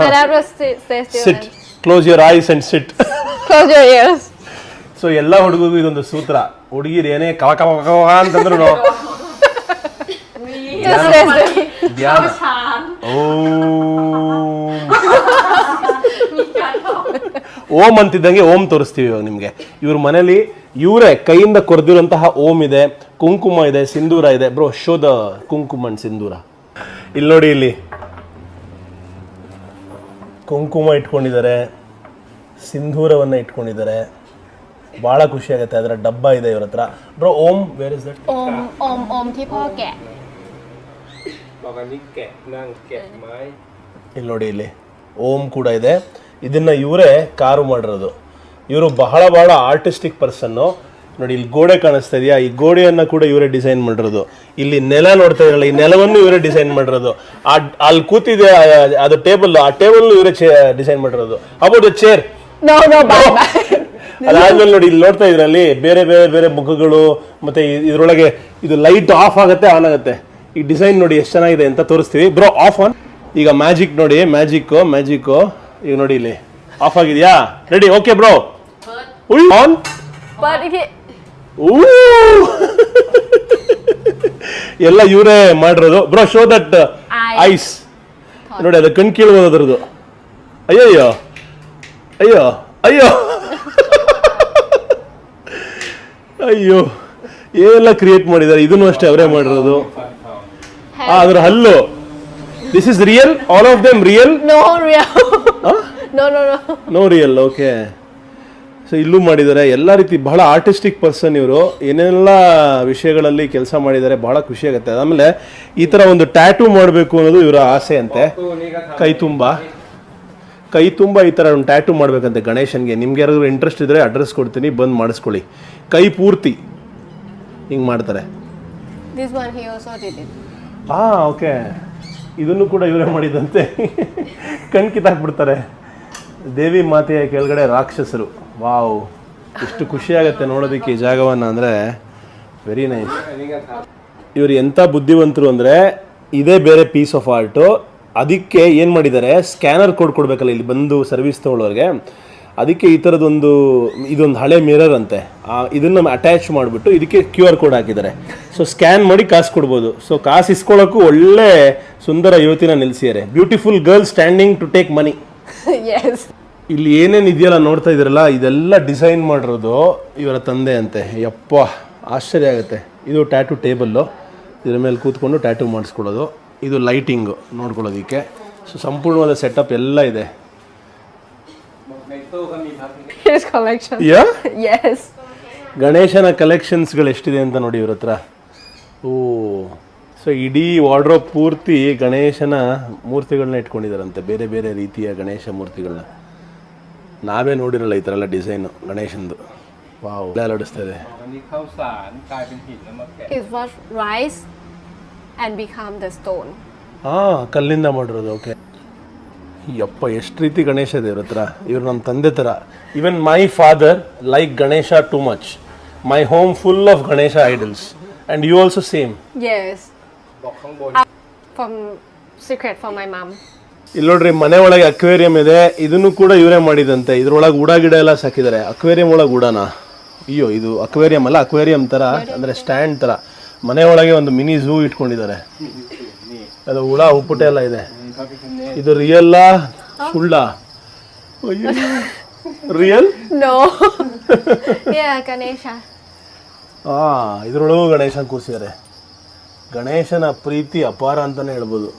my dad was stay still sit, and close your eyes and sit. close your ears. So ಎಲ್ಲ ಹುಡುಗರಿಗೂ ಇದೊಂದು ಸೂತ್ರ. ಹುಡುಗಿರು ಏನೇ ಕವ ಕವ ಕವ ಅಂತಂದ್ರು Just stay still. ಧ್ಯಾನ. ช้าง ಓಂ ಅಂತಿದ್ದಂಗೆ ಓಂ ತೋರಿಸ್ತೀವಿ ಇವಾಗ ನಿಮಗೆ. ಇವ್ರ ಮನೇಲಿ ಇವರೇ ಕೈಯಿಂದ ಕೊರೆದಿರುವಂತಹ ಓಂ ಇದೆ, ಕುಂಕುಮ ಇದೆ, ಸಿಂಧೂರ ಇದೆ. ಬ್ರೋ, ಶೋ ದ ಕುಂಕುಮ ಅಂಡ್ ಸಿಂಧೂರ. ಇಲ್ಲಿ ನೋಡಿ, ಇಲ್ಲಿ ಕುಂಕುಮ ಇಟ್ಕೊಂಡಿದ್ದಾರೆ, ಸಿಂಧೂರವನ್ನ ಇಟ್ಕೊಂಡಿದ್ದಾರೆ. ಬಹಳ ಖುಷಿ ಆಗುತ್ತೆ. ಅದರ ಡಬ್ಬ ಇದೆ ಇವ್ರ ಹತ್ರ. Bro, Om where is that? Om ที่พ่อแกะ บอกอันนี้แกะนั่งแกะไม้ ಇಲ್ಲಿ ನೋಡಿ, ಇಲ್ಲಿ ಓಂ ಕೂಡ ಇದೆ. ಇದನ್ನ ಇವರೇ ಕಾರು ಮಾಡಿರೋದು. ಇವರು ಬಹಳ ಆರ್ಟಿಸ್ಟಿಕ್ ಪರ್ಸನ್ನು. ನೋಡಿ, ಇಲ್ಲಿ ಗೋಡೆ ಕಾಣಿಸ್ತಾ ಇದೆಯಾ? ಈ ಗೋಡೆಯನ್ನ ಕೂಡ ಇವರೇ ಡಿಸೈನ್ ಮಾಡಿರೋದು. ಇಲ್ಲಿ ನೆಲ ನೋಡ್ತಾ ಇರಲ್ಲ, ಈ ನೆಲವನ್ನು ಇವರೇ ಡಿಸೈನ್ ಮಾಡಿರೋದು. ಅಲ್ಲಿ ಕೂತಿದೆ ಅದು ಟೇಬಲ್, ಆ ಟೇಬಲ್ ಇವರೇ ಡಿಸೈನ್ ಮಾಡಿರೋದು. About the chair. No, bye. ಅದಾದ್ಮೇಲೆ ನೋಡಿ, ಇಲ್ಲಿ ನೋಡ್ತಾ ಇದ್ರಲ್ಲಿ ಬೇರೆ ಬೇರೆ ಬೇರೆ ಮುಖಗಳು, ಮತ್ತೆ ಇದ್ರೊಳಗೆ ಇದು ಲೈಟ್ ಆಫ್ ಆಗುತ್ತೆ, ಆನ್ ಆಗುತ್ತೆ. ಈ ಡಿಸೈನ್ ನೋಡಿ ಎಷ್ಟು ಚೆನ್ನಾಗಿದೆ ಅಂತ ತೋರಿಸ್ತೀವಿ. Bro, of on. ಈಗ ಮ್ಯಾಜಿಕ್ ನೋಡಿ, ಮ್ಯಾಜಿಕ್ ಈಗ ನೋಡಿ, ಇಲ್ಲಿ ಆಫ್ ಆಗಿದೆಯಾ? Ready? Okay bro, on. But if it ಎಲ್ಲ ಇವರೇ ಮಾಡಿರೋದು. Bro, show that ice. ನೋಡಿ, ಅದು ಕಣ್ ಕೀಳ್ಬೋದು ಅದ್ರದ್ದು. ಅಯ್ಯಯ್ಯೋ ಅಯ್ಯೋ ಅಯ್ಯೋ ಅಯ್ಯೋ, ಏನೆಲ್ಲ ಕ್ರಿಯೇಟ್ ಮಾಡಿದ್ದಾರೆ. ಇದನ್ನು ಅಷ್ಟೇ ಅವರೇ ಮಾಡಿರೋದು. ಅದ್ರ ಹಲ್ಲು. This is real? All of them real? no real. No, no, no. No real. Okay. So ಇಲ್ಲೂ ಮಾಡಿದ್ದಾರೆ. ಎಲ್ಲ ರೀತಿ ಬಹಳ ಆರ್ಟಿಸ್ಟಿಕ್ ಪರ್ಸನ್ ಇವರು. ಏನೆಲ್ಲ ವಿಷಯಗಳಲ್ಲಿ ಕೆಲಸ ಮಾಡಿದ್ದಾರೆ, ಬಹಳ ಖುಷಿ ಆಗುತ್ತೆ. ಆಮೇಲೆ ಈ ಥರ ಒಂದು ಟ್ಯಾಟೂ ಮಾಡಬೇಕು ಅನ್ನೋದು ಇವರ ಆಸೆ ಅಂತೆ. ಕೈ ತುಂಬ ಈ ಥರ ಒಂದು ಟ್ಯಾಟೂ ಮಾಡಬೇಕಂತೆ ಗಣೇಶನ್ಗೆ. ನಿಮ್ಗೆ ಯಾರಾದರೂ ಇಂಟ್ರೆಸ್ಟ್ ಇದ್ದರೆ ಅಡ್ರೆಸ್ ಕೊಡ್ತೀನಿ, ಬಂದು ಮಾಡಿಸ್ಕೊಳ್ಳಿ. ಕೈ ಪೂರ್ತಿ ಹಿಂಗೆ ಮಾಡ್ತಾರೆ. This one he also did it. Okay. ಇದನ್ನು ಕೂಡ ಇವರೇ ಮಾಡಿದಂತೆ. ಕಣ್ ಕಿತ್ತಾಕ್ಬಿಡ್ತಾರೆ. ದೇವಿ ಮಾತೆಯ ಕೆಳಗಡೆ ರಾಕ್ಷಸರು. ವಾವ್, ಎಷ್ಟು ಖುಷಿ ಆಗುತ್ತೆ ನೋಡೋದಕ್ಕೆ ಈ ಜಾಗವನ್ನು. ಅಂದರೆ ವೆರಿ ನೈಸ್. ಇವರು ಎಂಥ ಬುದ್ಧಿವಂತರು ಅಂದರೆ, ಇದೇ ಬೇರೆ ಪೀಸ್ ಆಫ್ ಆರ್ಟು. ಅದಕ್ಕೆ ಏನು ಮಾಡಿದ್ದಾರೆ, ಸ್ಕ್ಯಾನರ್ ಕೋಡ್ ಕೊಡಬೇಕಲ್ಲ ಇಲ್ಲಿ ಬಂದು ಸರ್ವಿಸ್ ತೊಗೊಳ್ಳೋರಿಗೆ. ಅದಕ್ಕೆ ಈ ಥರದೊಂದು ಇದೊಂದು ಹಳೆ ಮಿರರ್ ಅಂತೆ. ಇದನ್ನು ಅಟ್ಯಾಚ್ ಮಾಡಿಬಿಟ್ಟು ಇದಕ್ಕೆ QR ಕೋಡ್ ಹಾಕಿದ್ದಾರೆ. ಸೊ ಸ್ಕ್ಯಾನ್ ಮಾಡಿ ಕಾಸು ಕೊಡ್ಬೋದು. ಸೊ ಕಾಸು ಇಸ್ಕೊಳ್ಳೋಕ್ಕೂ ಒಳ್ಳೆ ಸುಂದರ ಯುವತಿನ ನಿಲ್ಲಿಸಿದ್ದಾರೆ. Beautiful girl standing to take money. Yes. ಇಲ್ಲಿ ಏನೇನು ಇದೆಯಲ್ಲ ನೋಡ್ತಾ ಇದ್ದೀರಲ್ಲ, ಇದೆಲ್ಲ ಡಿಸೈನ್ ಮಾಡಿರೋದು ಇವರ ತಂದೆ ಅಂತೆ. ಯಪ್ಪ, ಆಶ್ಚರ್ಯ ಆಗುತ್ತೆ. ಇದು ಟ್ಯಾಟೂ ಟೇಬಲ್ಲು, ಇದ್ರ ಮೇಲೆ ಕೂತ್ಕೊಂಡು ಟ್ಯಾಟೂ ಮಾಡಿಸ್ಕೊಳ್ಳೋದು. ಇದು ಲೈಟಿಂಗು ನೋಡ್ಕೊಳ್ಳೋದಕ್ಕೆ. ಸೊ ಸಂಪೂರ್ಣವಾದ ಸೆಟಪ್ ಎಲ್ಲ ಇದೆ. His collection. ಯಾ Yes. ಗಣೇಶನ ಕಲೆಕ್ಷನ್ಸ್ಗಳು ಎಷ್ಟಿದೆ ಅಂತ ನೋಡಿ ಇವ್ರ ಹತ್ರ. ಸೊ ಇಡೀ ವಾರ್ಡ್ರೋಬ್ ಪೂರ್ತಿ ಗಣೇಶನ ಮೂರ್ತಿಗಳನ್ನ ಇಟ್ಕೊಂಡಿದ್ದಾರಂತೆ, ಬೇರೆ ಬೇರೆ ರೀತಿಯ ಗಣೇಶ ಮೂರ್ತಿಗಳನ್ನ. ನಾವೇ ನೋಡಿರಲ್ಲ ಈ ಥರ ಎಲ್ಲ ಡಿಸೈನು ಗಣೇಶಂದು. ವಾವ್, ಅಲ್ಲಾಡಿಸ್ತಾ ಇದೆ. อันนี้ข้าวสารกลายเป็นหินแล้วมาแกะ It was rice and become the stone. ಕಲ್ಲಿಂದ ಮಾಡಿರೋದು. ಓಕೆ. ಯಪ್ಪ, ಎಷ್ಟು ರೀತಿ ಗಣೇಶ ಇದೆ ಇವ್ರ ಹತ್ರ. ಇವ್ರು ನಮ್ಮ ತಂದೆ ಥರ. Even my father like Ganesha too much. My home full of Ganesha idols. And you also same. Yes. บอกข้างบน From secret from my mom. ಇಲ್ಲಿ ನೋಡ್ರಿ, ಮನೆ ಒಳಗೆ ಅಕ್ವೇರಿಯಂ ಇದೆ. ಇದನ್ನು ಕೂಡ ಇವರೇ ಮಾಡಿದಂತೆ. ಇದ್ರೊಳಗೆ ಉಡಾ ಗಿಡ ಎಲ್ಲ ಸಾಕಿದ್ದಾರೆ. ಅಕ್ವೇರಿಯಂ ಒಳಗೆ ಉಡಾನ. ಅಯ್ಯೋ, ಇದು ಅಕ್ವೇರಿಯಂ ಅಲ್ಲ, ಅಕ್ವೇರಿಯಂ ಥರ ಅಂದರೆ ಸ್ಟ್ಯಾಂಡ್ ಥರ. ಮನೆ ಒಳಗೆ ಒಂದು ಮಿನಿ ಝೂ ಇಟ್ಕೊಂಡಿದ್ದಾರೆ. ಅದು ಹುಳ ಉಪ್ಪುಟೆ ಎಲ್ಲ ಇದೆ. ಇದು ರಿಯಲ್ಲ ಸುಳ್ಳ? ರಿಯಲ್? No. Yeah, Ganesha. ಇದ್ರೊಳಗೂ ಗಣೇಶನ ಕೂರಿಸಿದ್ದಾರೆ. ಗಣೇಶನ ಪ್ರೀತಿ ಅಪಾರ ಅಂತಲೇ ಹೇಳ್ಬೋದು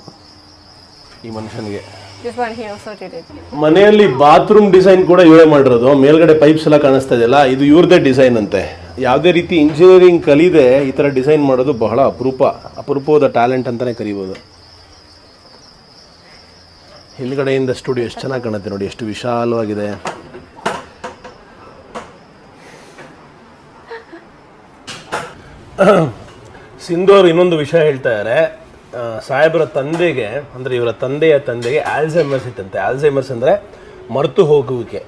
ಈ ಮನುಷ್ಯನಿಗೆ. This one he also did it. ಮನೆಯಲ್ಲಿ ಬಾತ್ರೂಮ್ ಡಿಸೈನ್ ಕೂಡ ಇವರೇ ಮಾಡಿರೋದು. ಮೇಲ್ಗಡೆ ಪೈಪ್ಸ್ ಎಲ್ಲ ಕಾಣಿಸ್ತಾ ಇದೆಯಲ್ಲ, ಇದು ಇವ್ರದ್ದೇ ಡಿಸೈನ್ ಅಂತೆ. ಯಾವುದೇ ರೀತಿ ಇಂಜಿನಿಯರಿಂಗ್ ಕಲಿದೆ ಈ ಥರ ಡಿಸೈನ್ ಮಾಡೋದು ಬಹಳ ಅಪರೂಪವಾದ ಟ್ಯಾಲೆಂಟ್ ಅಂತಲೇ ಕರಿಬೋದು. ಹಿಂದ್ಗಡೆಯಿಂದ ಸ್ಟುಡಿಯೋ ಎಷ್ಟು ಚೆನ್ನಾಗಿ ಕಾಣುತ್ತೆ ನೋಡಿ, ಎಷ್ಟು ವಿಶಾಲವಾಗಿದೆ. ಸಿಂಧು ಅವರು ಇನ್ನೊಂದು ವಿಷಯ ಹೇಳ್ತಾ ಇದ್ದಾರೆ. ಸಾಹೇಬರ ತಂದೆಗೆ, ಅಂದರೆ ಇವರ ತಂದೆಯ ತಂದೆಗೆ ಆಲ್ಝೈಮರ್ಸ್ ಇತ್ತಂತೆ. ಆಲ್ಝೈಮರ್ಸ್ ಅಂದರೆ ಮರೆತು ಹೋಗುವಿಕೆ.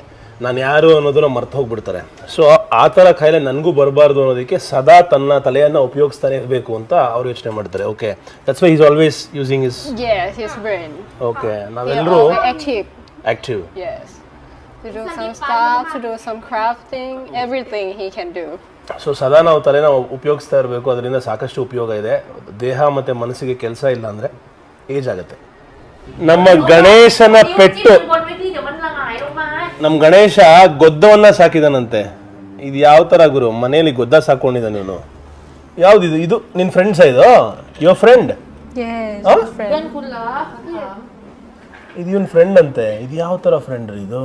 ನಾನು ಯಾರು ಅನ್ನೋದನ್ನ ಮರ್ತು ಹೋಗ್ಬಿಡ್ತಾರೆ. ಸೊ ಆ ಥರ ಕಾಯಿಲೆ ನನಗೂ ಬರಬಾರ್ದು ಅನ್ನೋದಕ್ಕೆ ಸದಾ ತನ್ನ ತಲೆಯನ್ನು ಉಪಯೋಗಿಸ್ತಾನೆ ಇರಬೇಕು ಅಂತ ಅವ್ರು ಯೋಚನೆ ಮಾಡ್ತಾರೆ. Okay, that's why is always using his. Yes, his brain. Okay, We are ನಾವೆಲ್ಲರೂ always active. Active. Yes. To do some stuff, to do some crafting, everything he can do. So ಸದಾ ನಾವು ತಲೆನ ಉಪಯೋಗಿಸ್ತಾ ಇರಬೇಕು. ಅದರಿಂದ ಸಾಕಷ್ಟು ಉಪಯೋಗ ಇದೆ. ದೇಹ ಮತ್ತು ಮನಸ್ಸಿಗೆ ಕೆಲಸ ಇಲ್ಲ ಅಂದರೆ ಏಜ್ ಆಗುತ್ತೆ. ನಮ್ಮ ಗಣೇಶನ ಪೆಟ್ಟು, บนเวทีเดี๋ยวมันละลายลงมา ನಮ್ಮ ಗಣೇಶ ಗೊದ್ದವನ್ನ ಸಾಕಿದಾನಂತೆ. ಇದು ಯಾವ ಥರ ಗುರು? ಮನೆಯಲ್ಲಿ ಗೊದ್ದ ಸಾಕೊಂಡಿದ್ದ ನೀನು? ಯಾವ್ದಿದು? ಇದು ನಿನ್ನ ಫ್ರೆಂಡ್ಸ್? ಇದು your friend? Yes, Huh? his friend. เพื่อนคุณเหรอถาม ಇದು ಇವನ್ ಫ್ರೆಂಡ್ ಅಂತೆ. ಇದು ಯಾವ ಥರ ಫ್ರೆಂಡ್ ರೀ ಇದು?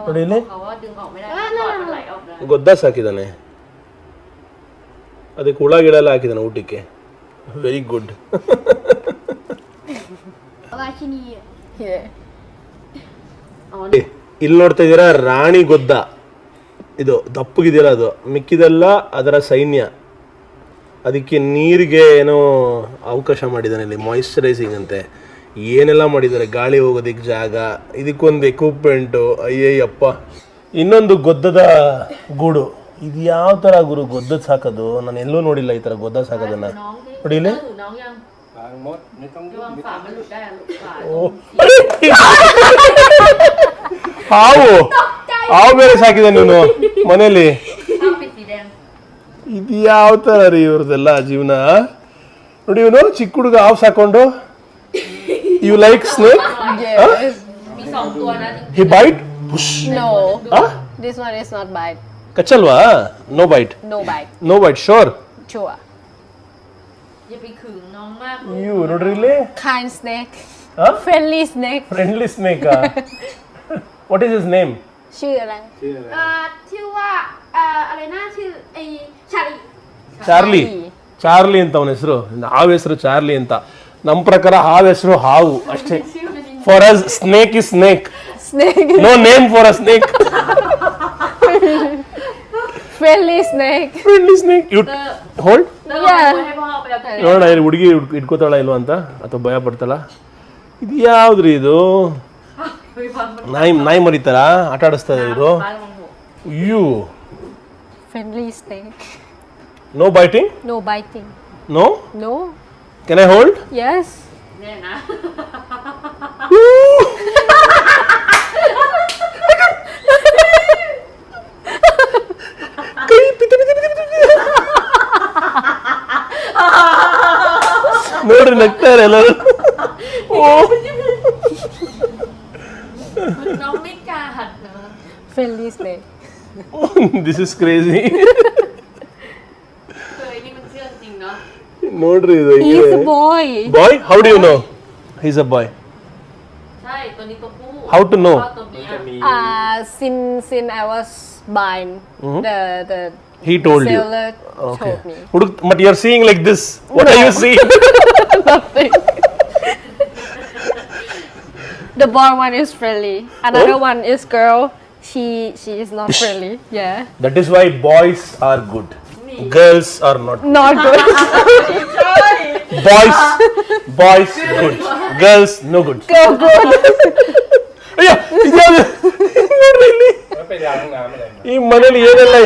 ನೋಡಿ ಇಲ್ಲಿ, เขาว่าดึงออกไม่ได้หลอดมันไหลออกเลย ಗೊದ್ದ ಸಾಕಿದಾನೆ. ಅದಕ್ಕೆ ಹುಳ ಗಿಡ ಎಲ್ಲ ಹಾಕಿದಾನೆ ಊಟಕ್ಕೆ. Very good. Yeah. ಇಲ್ಲಿ ನೋಡ್ತಾ ಇದ್ದೀರಾ, ರಾಣಿ ಗೊದ್ದ. ಇದು ದಪ್ಪಗಿದೆಯಲ್ಲ, ಅದು ಮಿಕ್ಕಿದೆಲ್ಲ ಅದರ ಸೈನ್ಯ. ಅದಕ್ಕೆ ನೀರಿಗೆ ಏನೋ ಅವಕಾಶ ಮಾಡಿದ್ದಾನೆ ಇಲ್ಲಿ, ಮಾಯಿಶ್ಚರೈಸಿಂಗ್ ಅಂತೆ. ಏನೆಲ್ಲ ಮಾಡಿದ್ದಾರೆ, ಗಾಳಿ ಹೋಗೋದಕ್ಕೆ ಜಾಗ, ಇದಕ್ಕೊಂದು ಎಕ್ವಿಪ್ಮೆಂಟು. ಅಯ್ಯಯ್ಯಪ್ಪ. ಇನ್ನೊಂದು ಗೊದ್ದದ ಗೂಡು. ಇದು ಯಾವ ಥರ ಗುರು ಗೊದ್ದದ ಸಾಕೋದು? ನಾನು ಎಲ್ಲೂ ನೋಡಿಲ್ಲ ಈ ಥರ ಗೊದ್ದ ಸಾಕೋದನ್ನ. ನೋಡಿ ಇಲ್ಲಿ, ถือน้องยัง บางมดไม่ต้อง ระวังฝามันหลุดได้อะลูกฝา ಹಾವು ಬೇರೆ ಸಾಕಿದೆ ನೀನು ಮನೇಲಿ. ต้องปิดสีแดง ಇದು ಯಾವ ಥರ ರೀ ಇವ್ರದೆಲ್ಲ ಜೀವನ? ನೋಡಿ, ಇವನು ಚಿಕ್ಕ ಹುಡುಗ ಹಾವು ಸಾಕೊಂಡು. You like snake? Yes. มีสองตัวนะจริง he bite? No. Huh? This one is not bite. ಕಚ್ಚಲ್ವಾ? No bite. No bite. No bite, sure? Sure. อย่าไปขึงน้องมาก ಇವು ನೋಡ್ರಿ ಇಲ್ಲಿ. Kind snake. Huh? Friendly snake. Friendly snake. What is his name? ชื่ออะไร ชื่อว่าอะไรนะชื่อไอชาลี Charlie. Charlie ಅಂತ ಅವನ ಹೆಸರು. ಹಾವು ಹೆಸರು Charlie ಅಂತ. ನಮ್ಮ ಪ್ರಕಾರ ಹಾವು ಹೆಸರು ಹಾವು ಅಷ್ಟೇ. For us snake is snake. snake no name for a snake. friendly snake friendly snake. You hold. เดินให้พ่อไปแล้วแต่ ನೋಡೋಣ ಇಲ್ಲಿ ಹುಡುಗಿ ಇಟ್ಕೋತಾಳ ಇಲ್ವಾ ಅಂತ, ಅಥವಾ ಭಯ ಪಡ್ತಾಳ. ಇದು ಯಾವ್ದ್ರಿ ಇದು? ನಾಯಿ ಮರಿತಾರ ಆಟ ಆಡಿಸ್ತಾ ಇದ್ರು. ಅಯ್ಯೋ. friendly snake no biting? no biting no. no can I hold? yes เนี่ยนะ ನೋಡ್ರಿ ನಗ್ತಾರೆ ಎಲ್ಲರೂ. น้องไม่กล้าหัดนะ friendly snake ದಿಸ್ ಇಸ್ ಕ್ರೇಜಿ.เคยนี่มันเชื่องจริงเนาะ ನೋಡ್ರಿ ಇದು. he's a boy boy? How do you know he's a boy? ใช่ตัวนี้ตัวผู้ How to know? ตัวเมีย since I was born the He told you. sailor Okay. told me But you are seeing like this. What are you seeing? nothing the boy one is friendly another one is girl she is not friendly yeah That is why boys are good. Girls are not. not good Boys good. Girls no good. girl good ಅಯ್ಯೋ ಇದ್ಯಾವ್ದು? ನೋಡ್ರಿ ಇಲ್ಲಿ. แล้วไปล้างห้องน้ำอะไรมา ಈ ಮನೇಲಿ ಏನೆಲ್ಲ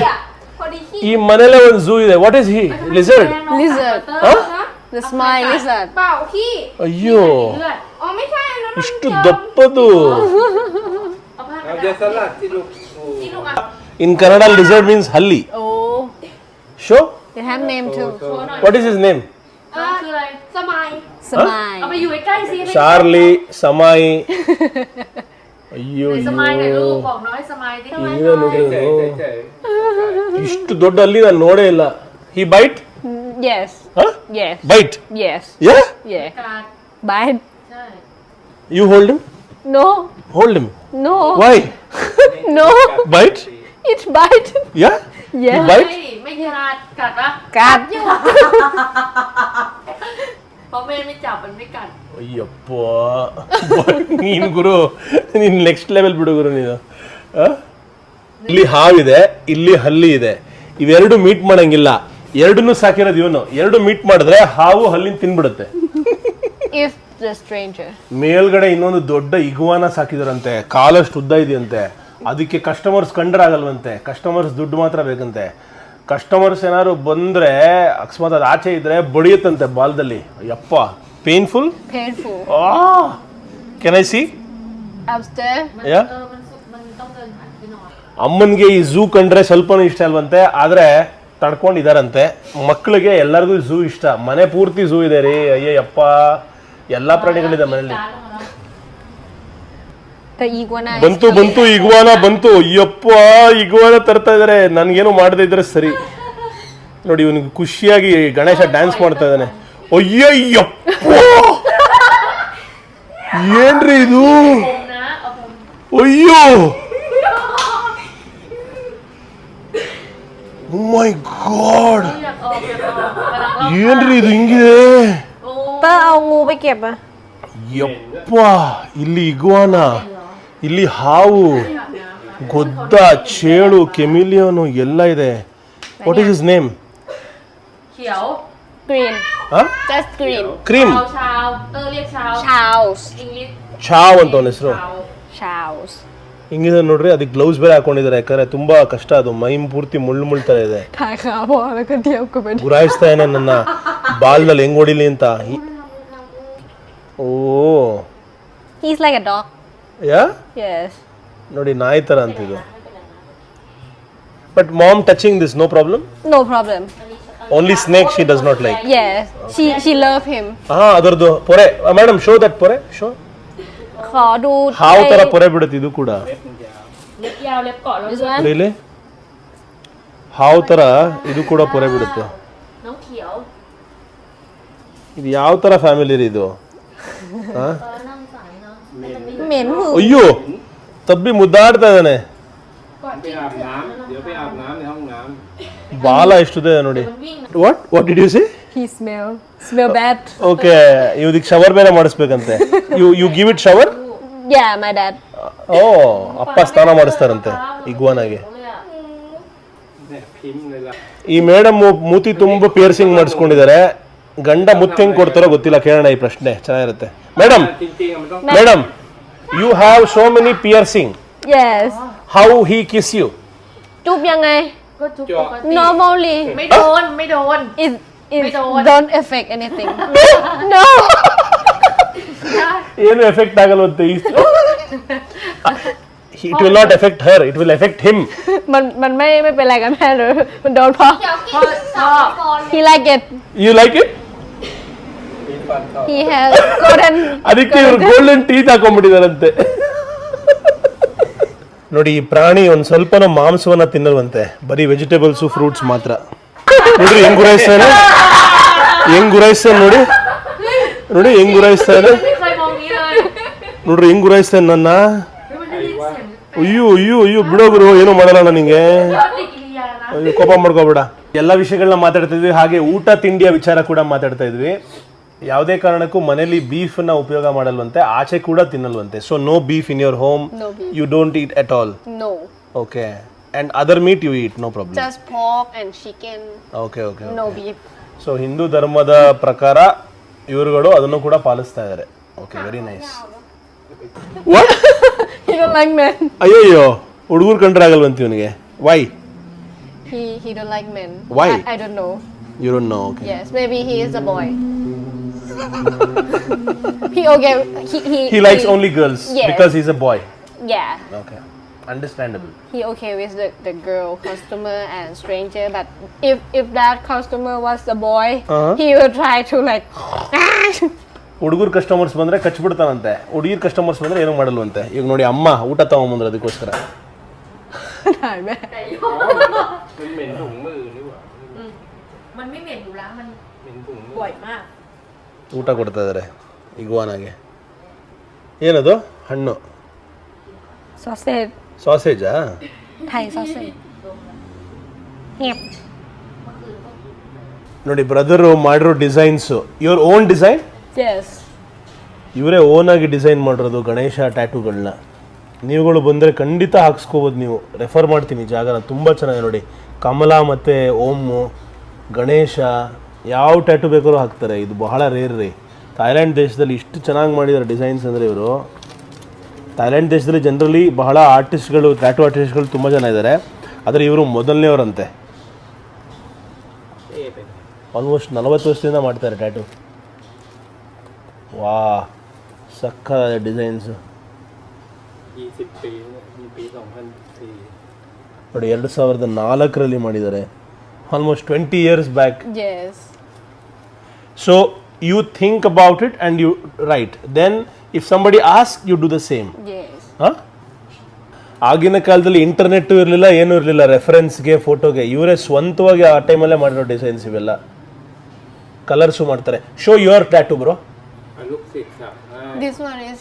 พอดีขี้ ಈ ಮನೇಲೆ ಒಂದು zoo ಇದೆ. What is he? Lizard. lizard ฮะ the smile lizard เปล่าขี้ ಅಯ್ಯೋ, เลือดอ๋อไม่ใช่นะมัน ಇಷ್ಟು ದಪ್ಪದು. เอาผ้า น้ำเยอะสลัดที่ลูกปู ที่ลูกอ่ะ In Kannada lizard means halli. oh Show. they have name too โชว์หน่อย What is his name? คืออะไรสมัย smile เอาไปอยู่ใกล้ๆซิ Charlie, Samai. ಅಯ್ಯೋสมัยไหนลูกบอกน้อยสมัยดิ ಇಲ್ಲಿದೆ ನೋಡ್ರಿเฉ ಇದು.ยเฉย ಇಷ್ಟು ದೊಡ್ಡ ಅಲ್ಲಿ ನಾನು ನೋಡೇ ಇಲ್ಲ. He bite? yes Huh? yes Bite? yes Yeah? yeah การ bite ใช่ You hold him? no Hold him. no Why? no Bite? it bite Yeah? yeah He bite? ไม่ขนาดกัดปะ กัด เพราะแม่ไม่จับมันไม่กัด Ayyappa. ನೀನು ಗುರು, ನೀನು next level ಬಿಡು ಗುರು ನೀನು. ಇಲ್ಲಿ ಹಾವಿದೆ, ಇಲ್ಲಿ ಹಲ್ಲಿ ಇದೆ. ಇವೆರಡು ಮೀಟ್ ಮಾಡಂಗಿಲ್ಲ. ಎರಡನ್ನೂ ಸಾಕಿರೋದು ಇವನು. ಎರಡು ಮೀಟ್ ಮಾಡಿದ್ರೆ ಹಾವು ಹಲ್ಲಿನ ತಿನ್ಬಿಡುತ್ತೆ. if the stranger ಮೇಲ್ಗಡೆ ಇನ್ನೊಂದು ದೊಡ್ಡ ಇಗುವಾನ ಸಾಕಿದಾರಂತೆ, ಕಾಲಷ್ಟು ಉದ್ದ ಇದೆಯಂತೆ. ಅದಕ್ಕೆ ಕಸ್ಟಮರ್ಸ್ ಕಂಡ್ರಾಗಲ್ವಂತೆ. ಕಸ್ಟಮರ್ಸ್ ದುಡ್ಡು ಮಾತ್ರ ಬೇಕಂತೆ. ಕಸ್ಟಮರ್ಸ್ ಏನಾದ್ರು ಬಂದ್ರೆ ಅಕಸ್ಮಾತ್ ಅದು ಆಚೆ ಇದ್ರೆ ಬಡಿಯುತ್ತಂತೆ ಬಾಲ್ದಲ್ಲಿ. ಯಪ್ಪ, painful. painful can I C? upstairs ಯಾ.มันต้องเดินผ่านไปหน่อย ಅಮ್ಮನಿಗೆ ಈ ಝೂ ಕಂಡ್ರೆ ಸ್ವಲ್ಪನೂ ಇಷ್ಟ ಅಲ್ವಂತೆ, ಆದ್ರೆ ತಡ್ಕೊಂಡಿದಾರಂತೆ. ಮಕ್ಕಳಿಗೆ ಎಲ್ಲರಿಗೂ ಝೂ ಇಷ್ಟ. ಮನೆ ಪೂರ್ತಿ ಝೂ ಇದೆ ರೀ. ಅಯ್ಯಪ್ಪ, ಎಲ್ಲಾ ಪ್ರಾಣಿಗಳಿದೆ ಮನೇಲಿ. the iguana is ಬಂತು ಇಗುವಾನ ಬಂತು. ಅಯ್ಯಪ್ಪ, ಇಗುವಾನ ತರ್ತಾ ಇದಾರೆ. ನನ್ಗೇನು ಮಾಡದೇ ಇದ್ರೆ ಸರಿ. ನೋಡಿ, ಇವನಿಗೆ ಖುಷಿಯಾಗಿ ಗಣೇಶ ಡ್ಯಾನ್ಸ್ ಮಾಡ್ತಾ ಇದ್ದಾನೆ. ಅಯ್ಯಯ್ಯಪ್ಪ, ಏನ್ರಿ ಇದು? นะเอาผม ಅಯ್ಯೋ, ಮೈ ಗಾಡ್, อยากออกอยากออกกำลังออก ಏನ್ರಿ ಇದು ಹಿಂಗಿದೆ?โอ้ เตอร์เอางูไปเก็บอ่ะ ಯಪ್ಪ, ಇಲ್ಲಿ ಇಗುವಾನ, ಇಲ್ಲಿ ಹಾವು, ಗೊದ್ದ, ಚೇಳು, ಕೆಮಿಲಿಯನು ಎಲ್ಲ ಇದೆ. What is his name? เขียว green just green green. ชาวเรียกชาว Charles อังกฤษ ಚಾವ್ ಅಂತ ಅವನ ಹೆಸರು. ชาว Charles ಹಿಂಗಿದೆ ನೋಡ್ರಿ. ಅದಕ್ಕೆ ಗ್ಲೌಸ್ ಬೇರೆ ಹಾಕೊಂಡಿದ್ದಾರೆ, ಯಾಕಂದ್ರೆ ತುಂಬಾ ಕಷ್ಟ. ಅದು ಮೈ ಪೂರ್ತಿ ಮುಳ್ಳು ತರ ಇದೆ. ถ่ายขาพ่อแล้วก็เทียบกับเป็น ಗುರಾಯಿಸ್ತಾ ಏನ ನನ್ನ ಬಾಲ್ನಲ್ಲಿ ಹೆಂಗ್ ಹೊಡಿಲಿ ಅಂತ. ಓ, he's like a dog yeah, yes ನೋಡಿ, ನಾಯಿ ತರ ಅಂತಿದ್ದು. But mom touching this no problem. no problem only snake she does not like. yes she love him ಅದರದ್ದು ಪೊರೆ. ಮೇಡಮ್, ಶೋ ದಟ್ ಪೊರೆ. ಶೋ. ขอดู ಹಾವು ತರ ಪೊರೆ ಬಿಡುತ್ತೆ ಇದು ಕೂಡ. เล็บยาวเล็บเกาะแล้ว this one ರಿಯಲಿ? ಹಾವು ತರ ಇದು ಕೂಡ ಪೊರೆ ಬಿಡುತ್ತೆ. น้องเขียว ಇದು ಯಾವ ತರ ಫ್ಯಾಮಿಲಿ ರೀ ಇದು?นั่งสายเนาะ เหม็นหู ಅಯ್ಯೋ, ತಬ್ಬಿ ಮುದ್ದಾಡ್ತಾ ಇದ್ದಾನೆ. ไปอาบน้ำเดี๋ยวไปอาบน้ำในห้องน้ำ ಬಾಲ ಎಷ್ಟಿದೆ ನೋಡಿ. What did you say? He smell bad. Okay, ಇದಕ್ಕೆ ಶವರ್ ಬೇರೆ ಮಾಡಿಸ್ಬೇಕಂತೆ. You give it shower? Yeah, my dad. ಓ, ಅಪ್ಪ ಸ್ನಾನ ಮಾಡಿಸ್ತಾರಂತೆ ಇಗ್ವಾನಾಗೆ. เนี่ยพิมพ์เลยล่ะ ಈ ಮೇಡಮ್ ಮೂತಿ ತುಂಬ ಪಿಯರ್ಸಿಂಗ್ ಮಾಡಿಸ್ಕೊಂಡಿದ್ದಾರೆ. ಗಂಡ ಮುತ್ತು ಹೆಂಗ್ ಕೊಡ್ತಾರೋ ಗೊತ್ತಿಲ್ಲ, ಕೇಳೋಣ ಈ ಪ್ರಶ್ನೆ, ಚೆನ್ನಾಗಿರುತ್ತೆ. Madam, จริงๆอะมันต้อง madam, you have so many piercing. Yes. How he kiss you? จุ๊บยังไง ก็ทุกปกติ normally ไม่โดน ไม่โดน it ไม่โดน don't affect anything. No. ಏನು effect ಆಗಲ್ವಂತೆ. It will not affect her, it will affect him. มันไม่เป็นไรกันแม่เลยมันโดนเพราะ เดี๋ยวกินสองก่อน he like it. You like it? มีฟันเข้า he has golden. ಅದಕ್ಕೆ ಇವ್ರು golden teeth ಹಾಕೊಂಡ್ಬಿಟ್ಟಿದಾರಂತೆ. ನೋಡಿ, ಈ ಪ್ರಾಣಿ ಒಂದ್ ಸ್ವಲ್ಪನೂ ಮಾಂಸವನ್ನ ತಿನ್ನಲ್ವಂತೆ, ಬರೀ ವೆಜಿಟೇಬಲ್ಸು ಫ್ರೂಟ್ಸ್ ಮಾತ್ರ. ನೋಡ್ರಿ ಹೆಂಗ್ ಗುರಾಯಿಸ್ತಾನೆ, ನೋಡಿ ನೋಡಿ ಹೆಂಗ್ ಗುರಾಯಿಸ್ತಾನೆ, ไม่เคยมองนี้เลย ನೋಡ್ರಿ ಹೆಂಗ್ ಗುರಾಯಿಸ್ತಾನೆ ನನ್ನ. ಅಯ್ಯೋ ಬಿಡೋಬ್ರು, ಏನೂ ಮಾಡಲ್ಲ ನನಗೆ. ปฏิกิริยานะ ಅಯ್ಯೋ, ಕೋಪ ಮಾಡ್ಕೋಬೇಡ. ಎಲ್ಲ ವಿಷಯಗಳನ್ನ ಮಾತಾಡ್ತಾ ಇದ್ವಿ, ಹಾಗೆ ಊಟ ತಿಂಡಿಯ ವಿಚಾರ ಕೂಡ ಮಾತಾಡ್ತಾ ಇದ್ವಿ. ಯಾವುದೇ ಕಾರಣಕ್ಕೂ ಮನೇಲಿ ಬೀಫ್ ನ ಉಪಯೋಗ ಮಾಡಲ್ವಂತೆ, ಆಚೆ ಕೂಡ ತಿನ್ನಲ್ವಂತೆ. So no beef in your home. No beef. You don't eat at all. No, okay, and other meat you eat, no problem. just pork and chicken. Okay okay. No beef. So Hindu ಧರ್ಮದ ಪ್ರಕಾರ ಇವರುಗಳು ಅದನ್ನು ಕೂಡ ಪಾಲಿಸ್ತಾ ಇದ್ದಾರೆ. Okay, very nice. What? He don't like men. ಅಯ್ಯಯ್ಯೋ, ಹುಡುಗರು ಕಂಡ್ರೆ ಆಗಲ್ವಂತ ಇವನಿಗೆ. Why? He don't like men. Why? I don't know. You don't know. Okay. Yes, maybe he is a boy. He okay. He likes only girls Yes. because he's a boy. Yeah. Okay, understandable. He okay with the girl customer and stranger, but if that customer was a boy, he will try to like. ಹುಡುಗರು customers ಬಂದ್ರೆ ಕಚ್ಬಿಡ್ತಾನಂತೆ, ಹುಡುಗಿರ್ customers ಬಂದ್ರೆ ಏನೂ ಮಾಡಲ್ವಂತೆ. ಈಗ ನೋಡಿ, ಅಮ್ಮ ಊಟ ತಗೊಂಬಂದ್ರೆ ಅದಕ್ಕೋಸ್ಕರ. ได้ไหม มันเหม็นถุงมือนี่หว่า มันไม่เหม็นอยู่แล้ว มัน เหม็นถุงมือ บ่อยมาก ಊಟ ಕೊಡ್ತಾ ಇದಾರೆ ಇಗ್ವಾನಾಗೆ. ಏನದು? ಹಣ್ಣು, sausage. ಸಾಸೇಜಾ? Thai sausage. Yep. ನೋಡಿ, ಬ್ರದರು ಮಾಡಿರೋ designs your own design. Yes. ಇವರೇ ಓನ್ ಆಗಿ ಡಿಸೈನ್ ಮಾಡಿರೋದು ಗಣೇಶ ಟ್ಯಾಟೂಗಳನ್ನ. ನೀವುಗಳು ಬಂದರೆ ಖಂಡಿತ ಹಾಕ್ಸ್ಕೋಬೋದು. ನೀವು ರೆಫರ್ ಮಾಡ್ತೀನಿ ಜಾಗನ, ತುಂಬ ಚೆನ್ನಾಗಿದೆ ನೋಡಿ. ಕಮಲ ಮತ್ತು ಓಮು, ಗಣೇಶ, ಯಾವ ಟ್ಯಾಟೂ ಬೇಕಾದ್ರೂ ಹಾಕ್ತಾರೆ. ಇದು ಬಹಳ ರೇರ್ ರೀ. ಥಾಯ್ಲ್ಯಾಂಡ್ ದೇಶದಲ್ಲಿ ಇಷ್ಟು ಚೆನ್ನಾಗಿ ಮಾಡಿದ್ದಾರೆ ಡಿಸೈನ್ಸ್ ಅಂದರೆ ಇವರು. ಥಾಯ್ಲ್ಯಾಂಡ್ ದೇಶದಲ್ಲಿ ಜನರಲಿ ಬಹಳ ಆರ್ಟಿಸ್ಟ್ಗಳು, ಟ್ಯಾಟೂ ಆರ್ಟಿಸ್ಟ್ಗಳು ತುಂಬ ಜನ ಇದ್ದಾರೆ, ಆದರೆ ಇವರು ಮೊದಲನೇವರಂತೆ. ಆಲ್ಮೋಸ್ಟ್ 40 ವರ್ಷದಿಂದ ಮಾಡ್ತಾರೆ ಟ್ಯಾಟೂ. ವಾ, ಸಕ್ಕತ್ತಾದ ಡಿಸೈನ್ಸು 20 ปีมีปี 2004 ನೋಡಿ. 2004ರಲ್ಲಿ ಮಾಡಿದ್ದಾರೆ, almost 20 years back. Yes. So you think about it and you right. Then if somebody ask you do the same. Yes. ಹಾಂ, ಆಗಿನ ಕಾಲದಲ್ಲಿ ಇಂಟರ್ನೆಟ್ಟು ಇರಲಿಲ್ಲ, ಏನೂ ಇರಲಿಲ್ಲ. ರೆಫರೆನ್ಸ್ಗೆ, ಫೋಟೋಗೆ ಇವರೇ ಸ್ವಂತವಾಗಿ ಆ ಟೈಮಲ್ಲೇ ಮಾಡಿರೋ ಡಿಸೈನ್ಸ್ ಇವೆಲ್ಲ. ಕಲರ್ಸು ಮಾಡ್ತಾರೆ. Show your tattoo bro. ลูกศิษย์ครับ This one is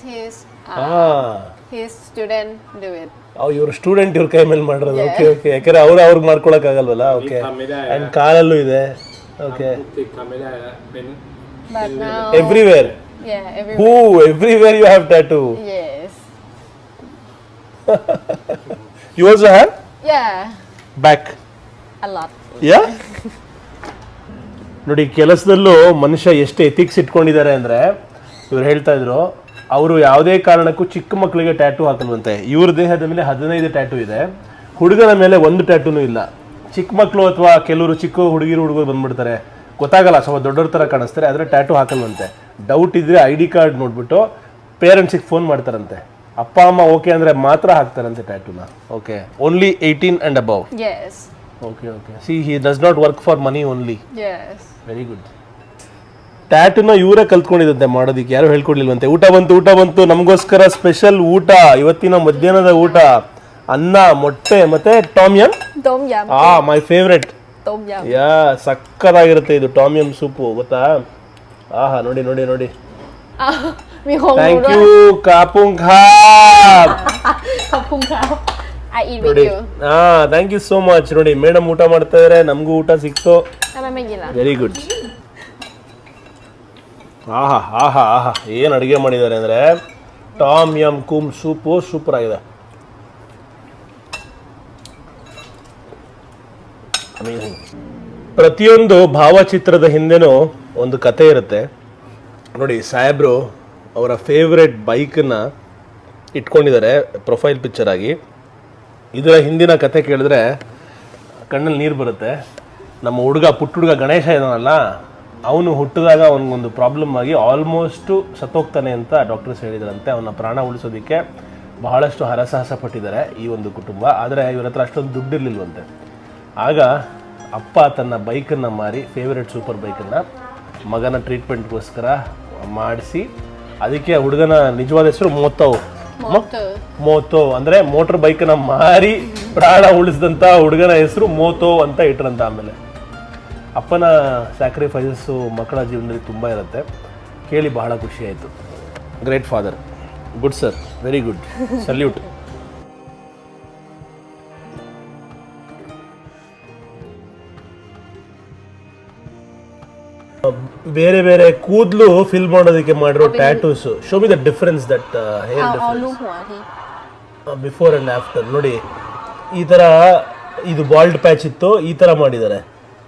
his student do it. ಇವ್ರ ಸ್ಟೂಡೆಂಟ್ ಇವ್ರ ಕೈ ಮೇಲೆ ಮಾಡಿರೋದು. ಓಕೆ ಓಕೆ, ಯಾಕಂದ್ರೆ ಅವ್ರಿಗೆ ಮಾಡ್ಕೊಳಕ್ಕಾಗಲ್ವಲ್ಲ. ಓಕೆ, ಆ್ಯಂಡ್ ಕಾಲಲ್ಲೂ ಇದೆ. Okay, ลูกศิษย์ทำไม่ได้แล้วเป็น But now. Everywhere. Yeah, everywhere. ಹೂ, everywhere you have tattoo. Yes. You also have Yeah. Back. A lot. Yeah. ನೋಡಿ, ಕೆಲಸದಲ್ಲೂ ಮನುಷ್ಯ ಎಷ್ಟು ಎಥಿಕ್ಸ್ ಇಟ್ಕೊಂಡಿದ್ದಾರೆ ಅಂದರೆ, ಇವ್ರು ಹೇಳ್ತಾ ಇದ್ರು, ಅವರು ಯಾವುದೇ ಕಾರಣಕ್ಕೂ ಚಿಕ್ಕ ಮಕ್ಕಳಿಗೆ ಟ್ಯಾಟೂ ಹಾಕಲ್ವಂತೆ. ಇವ್ರ ದೇಹದ ಮೇಲೆ 15 ಟ್ಯಾಟೂ ಇದೆ, ಹುಡುಗನ ಮೇಲೆ 1 ಟ್ಯಾಟೂನೂ ಇಲ್ಲ. ಚಿಕ್ಕ ಮಕ್ಕಳು ಅಥವಾ ಕೆಲವರು ಚಿಕ್ಕ ಹುಡುಗರು ಬಂದ್ಬಿಡ್ತಾರೆ, ಗೊತ್ತಾಗಲ್ಲ, ಸ್ವಲ್ಪ ದೊಡ್ಡವ್ರ ಥರ ಕಾಣಿಸ್ತಾರೆ, ಆದರೆ ಟ್ಯಾಟೂ ಹಾಕಲ್ವಂತೆ. ಡೌಟ್ ಇದ್ದರೆ ID ಕಾರ್ಡ್ ನೋಡ್ಬಿಟ್ಟು ಪೇರೆಂಟ್ಸಿಗೆ ಫೋನ್ ಮಾಡ್ತಾರಂತೆ. ಅಪ್ಪ ಅಮ್ಮ ಓಕೆ ಅಂದರೆ ಮಾತ್ರ ಹಾಕ್ತಾರಂತೆ ಟ್ಯಾಟೂನ. Okay, only 18 and above. Yes. Okay okay. See, he does not work for money only. Yes. Very good. ಟ್ಯಾಟೂನ ಇವರೇ ಕಲ್ತ್ಕೊಂಡಿದಂತೆ ಮಾಡೋದಕ್ಕೆ, ಯಾರು ಹೇಳ್ಕೊಡ್ಲಿಲ್ವಂತೆ. ಊಟ ಬಂತು ನಮಗೋಸ್ಕರ ಸ್ಪೆಷಲ್ ಊಟ. ಇವತ್ತಿನ ಮಧ್ಯಾಹ್ನದ ಊಟ ಅನ್ನ, ಮೊಟ್ಟೆ ಮತ್ತೆ tom yum. Tom yum. My favourite. Tom yum. Yeah, ಸಕ್ಕತ್ತಾಗಿರುತ್ತೆ ಇದು ಟಾಮ್ ಯಮ್ ಸೂಪು, ಗೊತ್ತಾ? ಆಹಾ, ನೋಡಿ ನೋಡಿ ನೋಡಿ.มีคง ಥ್ಯಾಂಕ್ ด้ ಯು วย ಕಾಪುಂಗ್ ಖಾಪ್. Kapung Khao. I eat with ನೋಡಿ you. Thank you so much. ನೋಡಿ ಮೇಡಮ್ ಊಟ ಮಾಡ್ತಾ ಇದಾರೆ, ನಮಗೂ ಊಟ ಸಿಕ್ತು. Very good. ಆಹಾ ಆಹಾ ಆಹಾ ಏನು ಅಡುಗೆ ಮಾಡಿದ್ದಾರೆ ಅಂದರೆ ಟಾಮ್ ಯಮ್ ಕೂಮ್ ಸೂಪು ಸೂಪರ್ ಆಗಿದೆ. ಪ್ರತಿಯೊಂದು ಭಾವಚಿತ್ರದ ಹಿಂದೆನೂ ಒಂದು ಕತೆ ಇರುತ್ತೆ. ನೋಡಿ ಸಾಹೇಬ್ರು ಅವರ ಫೇವ್ರೆಟ್ ಬೈಕನ್ನು ಇಟ್ಕೊಂಡಿದ್ದಾರೆ ಪ್ರೊಫೈಲ್ ಪಿಕ್ಚರ್ ಆಗಿ. ಇದರ ಹಿಂದಿನ ಕತೆ ಕೇಳಿದ್ರೆ ಕಣ್ಣಲ್ಲಿ ನೀರು ಬರುತ್ತೆ. ನಮ್ಮ ಪುಟ್ಟ ಹುಡುಗ ಗಣೇಶ ಇದಾನಲ್ಲ, ಅವನು ಹುಟ್ಟಿದಾಗ ಅವನಿಗೊಂದು ಪ್ರಾಬ್ಲಮ್ ಆಗಿ ಆಲ್ಮೋಸ್ಟು ಸತ್ತೋಗ್ತಾನೆ ಅಂತ ಡಾಕ್ಟರ್ಸ್ ಹೇಳಿದ್ರಂತೆ. ಅವನ ಪ್ರಾಣ ಉಳಿಸೋದಕ್ಕೆ ಬಹಳಷ್ಟು ಹರಸಾಹಸ ಪಟ್ಟಿದ್ದಾರೆ ಈ ಒಂದು ಕುಟುಂಬ. ಆದರೆ ಇವರ ಹತ್ರ ಅಷ್ಟೊಂದು ದುಡ್ಡಿರಲಿಲ್ವಂತೆ. ಆಗ ಅಪ್ಪ ತನ್ನ ಬೈಕನ್ನು ಮಾರಿ, ಫೇವ್ರೆಟ್ ಸೂಪರ್ ಬೈಕನ್ನು ಮಗನ ಟ್ರೀಟ್ಮೆಂಟ್ಗೋಸ್ಕರ ಮಾಡಿಸಿ, ಅದಕ್ಕೆ ಹುಡುಗನ ನಿಜವಾದ ಹೆಸರು ಮೋತೋ ಅಂದರೆ ಮೋಟರ್ ಬೈಕನ್ನು ಮಾರಿ ಪ್ರಾಣ ಉಳಿಸಿದಂಥ ಹುಡುಗನ ಹೆಸರು ಮೋತೋ ಅಂತ ಇಟ್ರಂತ. ಆಮೇಲೆ ಅಪ್ಪನ ಸ್ಯಾಕ್ರಿಫೈಸಸ್ಸು ಮಕ್ಕಳ ಜೀವನದಲ್ಲಿ ತುಂಬ ಇರುತ್ತೆ. ಕೇಳಿ ಬಹಳ ಖುಷಿ ಆಯಿತು. Great father. Good sir, very good, salute. ಬೇರೆ ಬೇರೆ ಕೂದಲು ಫಿಲ್ ಮಾಡೋದಕ್ಕೆ ಮಾಡಿರೋ tattoos. Show me the difference that hair difference before and after. ನೋಡಿ ಈ ಥರ ಇದು ಬಾಲ್ಡ್ ಪ್ಯಾಚ್ ಇತ್ತು, ಈ ಥರ ಮಾಡಿದ್ದಾರೆ.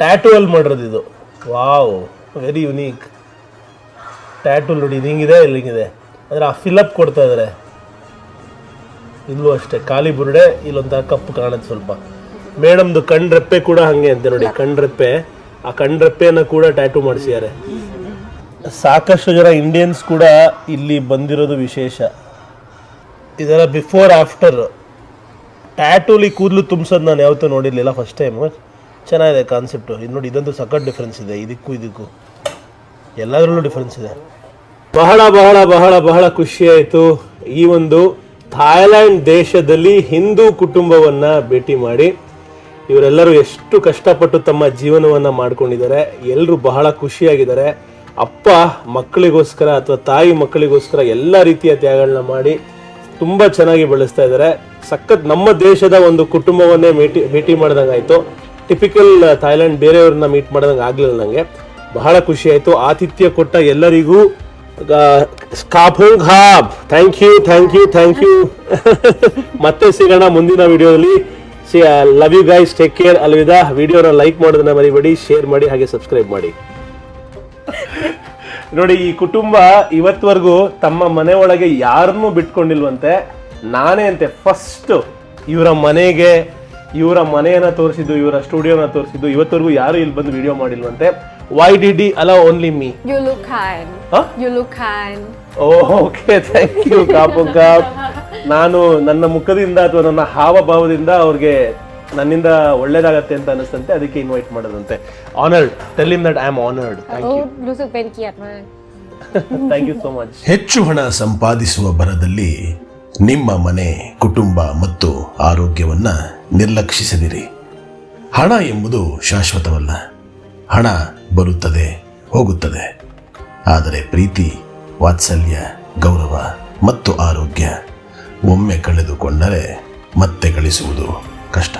ಟ್ಯಾಟೂ ಅಲ್ಲಿ ಮಾಡಿರೋದು ಇದು. Wow, very unique. ಟ್ಯಾಟೂ ನೋಡಿ ಇದು ಹಿಂಗಿದೆ, ಇಲ್ಲಿ ಹಿಂಗಿದೆ. ಅಂದರೆ ಆ ಫಿಲಪ್ ಕೊಡ್ತಾ ಇದ್ದಾರೆ. ಇಲ್ಲೂ ಅಷ್ಟೇ ಖಾಲಿ ಬುರುಡೆ, ಇಲ್ಲೊಂಥರ ಕಪ್ಪು ಕಾಣುತ್ತೆ ಸ್ವಲ್ಪ. ಮೇಡಮ್ದು ಕಣ್ರೆಪ್ಪೆ ಕೂಡ ಹಾಗೆ ಅಂತೆ ನೋಡಿ, ಕಣ್ರೆಪ್ಪೆ. ಆ ಕಣ್ರೆಪ್ಪೆಯನ್ನು ಕೂಡ ಟ್ಯಾಟೂ ಮಾಡಿಸಿದ್ದಾರೆ. ಸಾಕಷ್ಟು ಜನ ಇಂಡಿಯನ್ಸ್ ಕೂಡ ಇಲ್ಲಿ ಬಂದಿರೋದು ವಿಶೇಷ. ಇದರ ಬಿಫೋರ್ ಆಫ್ಟರ್. ಟ್ಯಾಟೂಲಿ ಕೂದಲು ತುಂಬಿಸೋದು ನಾನು ಯಾವತ್ತೂ ನೋಡಿರಲಿಲ್ಲ, ಫಸ್ಟ್ ಟೈಮು. ಚೆನ್ನಾಗಿದೆ ಕಾನ್ಸೆಪ್ಟು. ಇದು ನೋಡಿ, ಇದಂತೂ ಸಖತ್ ಡಿಫ್ರೆನ್ಸ್ ಇದೆ. ಇದಕ್ಕೂ ಎಲ್ಲದರಲ್ಲೂ ಡಿಫ್ರೆನ್ಸ್ ಇದೆ. ಬಹಳ ಬಹಳ ಬಹಳ ಬಹಳ ಖುಷಿ ಆಯಿತು ಈ ಒಂದು ಥಾಯ್ಲ್ಯಾಂಡ್ ದೇಶದಲ್ಲಿ ಹಿಂದೂ ಕುಟುಂಬವನ್ನು ಭೇಟಿ ಮಾಡಿ. ಇವರೆಲ್ಲರೂ ಎಷ್ಟು ಕಷ್ಟಪಟ್ಟು ತಮ್ಮ ಜೀವನವನ್ನು ಮಾಡ್ಕೊಂಡಿದ್ದಾರೆ. ಎಲ್ಲರೂ ಬಹಳ ಖುಷಿಯಾಗಿದ್ದಾರೆ. ಅಪ್ಪ ಮಕ್ಕಳಿಗೋಸ್ಕರ ಅಥವಾ ತಾಯಿ ಮಕ್ಕಳಿಗೋಸ್ಕರ ಎಲ್ಲ ರೀತಿಯ ತ್ಯಾಗಗಳನ್ನ ಮಾಡಿ ತುಂಬ ಚೆನ್ನಾಗಿ ಬೆಳೆಸ್ತಾ ಇದ್ದಾರೆ. ಸಖತ್ ನಮ್ಮ ದೇಶದ ಒಂದು ಕುಟುಂಬವನ್ನೇ ಭೇಟಿ ಮಾಡ್ದಂಗಾಯಿತು. ಟಿಪಿಕಲ್ ಥಾಯ್ಲ್ಯಾಂಡ್ ಬೇರೆಯವ್ರನ್ನ ಮೀಟ್ ಮಾಡ್ದಂಗೆ ಆಗಲಿಲ್ಲ ನನಗೆ. ಬಹಳ ಖುಷಿ ಆಯಿತು. ಆತಿಥ್ಯ ಕೊಟ್ಟ ಎಲ್ಲರಿಗೂ ಸ್ಕಾಫುಂಗ್ ಹಾಬ್, ಥ್ಯಾಂಕ್ ಯು. ಮತ್ತೆ ಸಿಗೋಣ ಮುಂದಿನ ವಿಡಿಯೋದಲ್ಲಿ. Love you guys, take care, ಅಲ್ವಿದಾ. ವಿಡಿಯೋನ ಲೈಕ್ ಮಾಡೋದನ್ನ ಮರಿಬೇಡಿ, ಶೇರ್ ಮಾಡಿ, ಹಾಗೆ ಸಬ್ಸ್ಕ್ರೈಬ್ ಮಾಡಿ. ನೋಡಿ, ಈ ಕುಟುಂಬ ಇವತ್ತವರೆಗೂ ತಮ್ಮ ಮನೆ ಒಳಗೆ ಯಾರನ್ನೂ ಬಿಟ್ಕೊಂಡಿಲ್ವಂತೆ. ನಾನೇ ಅಂತೆ ಫಸ್ಟ್ ಇವರ ಮನೆಯನ್ನ ತೋರಿಸಿದ್ದು, ಇವರ ಸ್ಟುಡಿಯೋನ ತೋರಿಸಿದ್ದು. ಇವತ್ತವರೆಗೂ ಯಾರು ಇಲ್ಲಿ ಬಂದು video ಮಾಡಿಲ್ವಂತೆ. Why did he allow only me? You look kind. Huh? You look kind. Oh, okay, thank you, Kapu. ನಾನು ನನ್ನ ಮುಖದಿಂದ ಅಥವಾ ನನ್ನ ಹಾವಭಾವದಿಂದ ಅವ್ರಿಗೆ ನನ್ನಿಂದ ಒಳ್ಳೇದಾಗತ್ತೆ ಅಂತ ಅನಿಸ್ತಂತೆ, ಅದಕ್ಕೆ ಇನ್ವೈಟ್ ಮಾಡೋದಂತೆ. Honoured. Tell him that I am honoured. Thank you thank you so much. ಹೆಚ್ಚು ಹಣ ಸಂಪಾದಿಸುವ ಭರದಲ್ಲಿ ನಿಮ್ಮ ಮನೆ, ಕುಟುಂಬ ಮತ್ತು ಆರೋಗ್ಯವನ್ನ ನಿರ್ಲಕ್ಷಿಸದಿರಿ. ಹಣ ಎಂಬುದು ಶಾಶ್ವತವಲ್ಲ. ಹಣ ಬರುತ್ತದೆ, ಹೋಗುತ್ತದೆ. ಆದರೆ ಪ್ರೀತಿ, ವಾತ್ಸಲ್ಯ, ಗೌರವ ಮತ್ತು ಆರೋಗ್ಯ ಒಮ್ಮೆ ಕಳೆದುಕೊಂಡರೆ ಮತ್ತೆ ಗಳಿಸುವುದು ಕಷ್ಟ.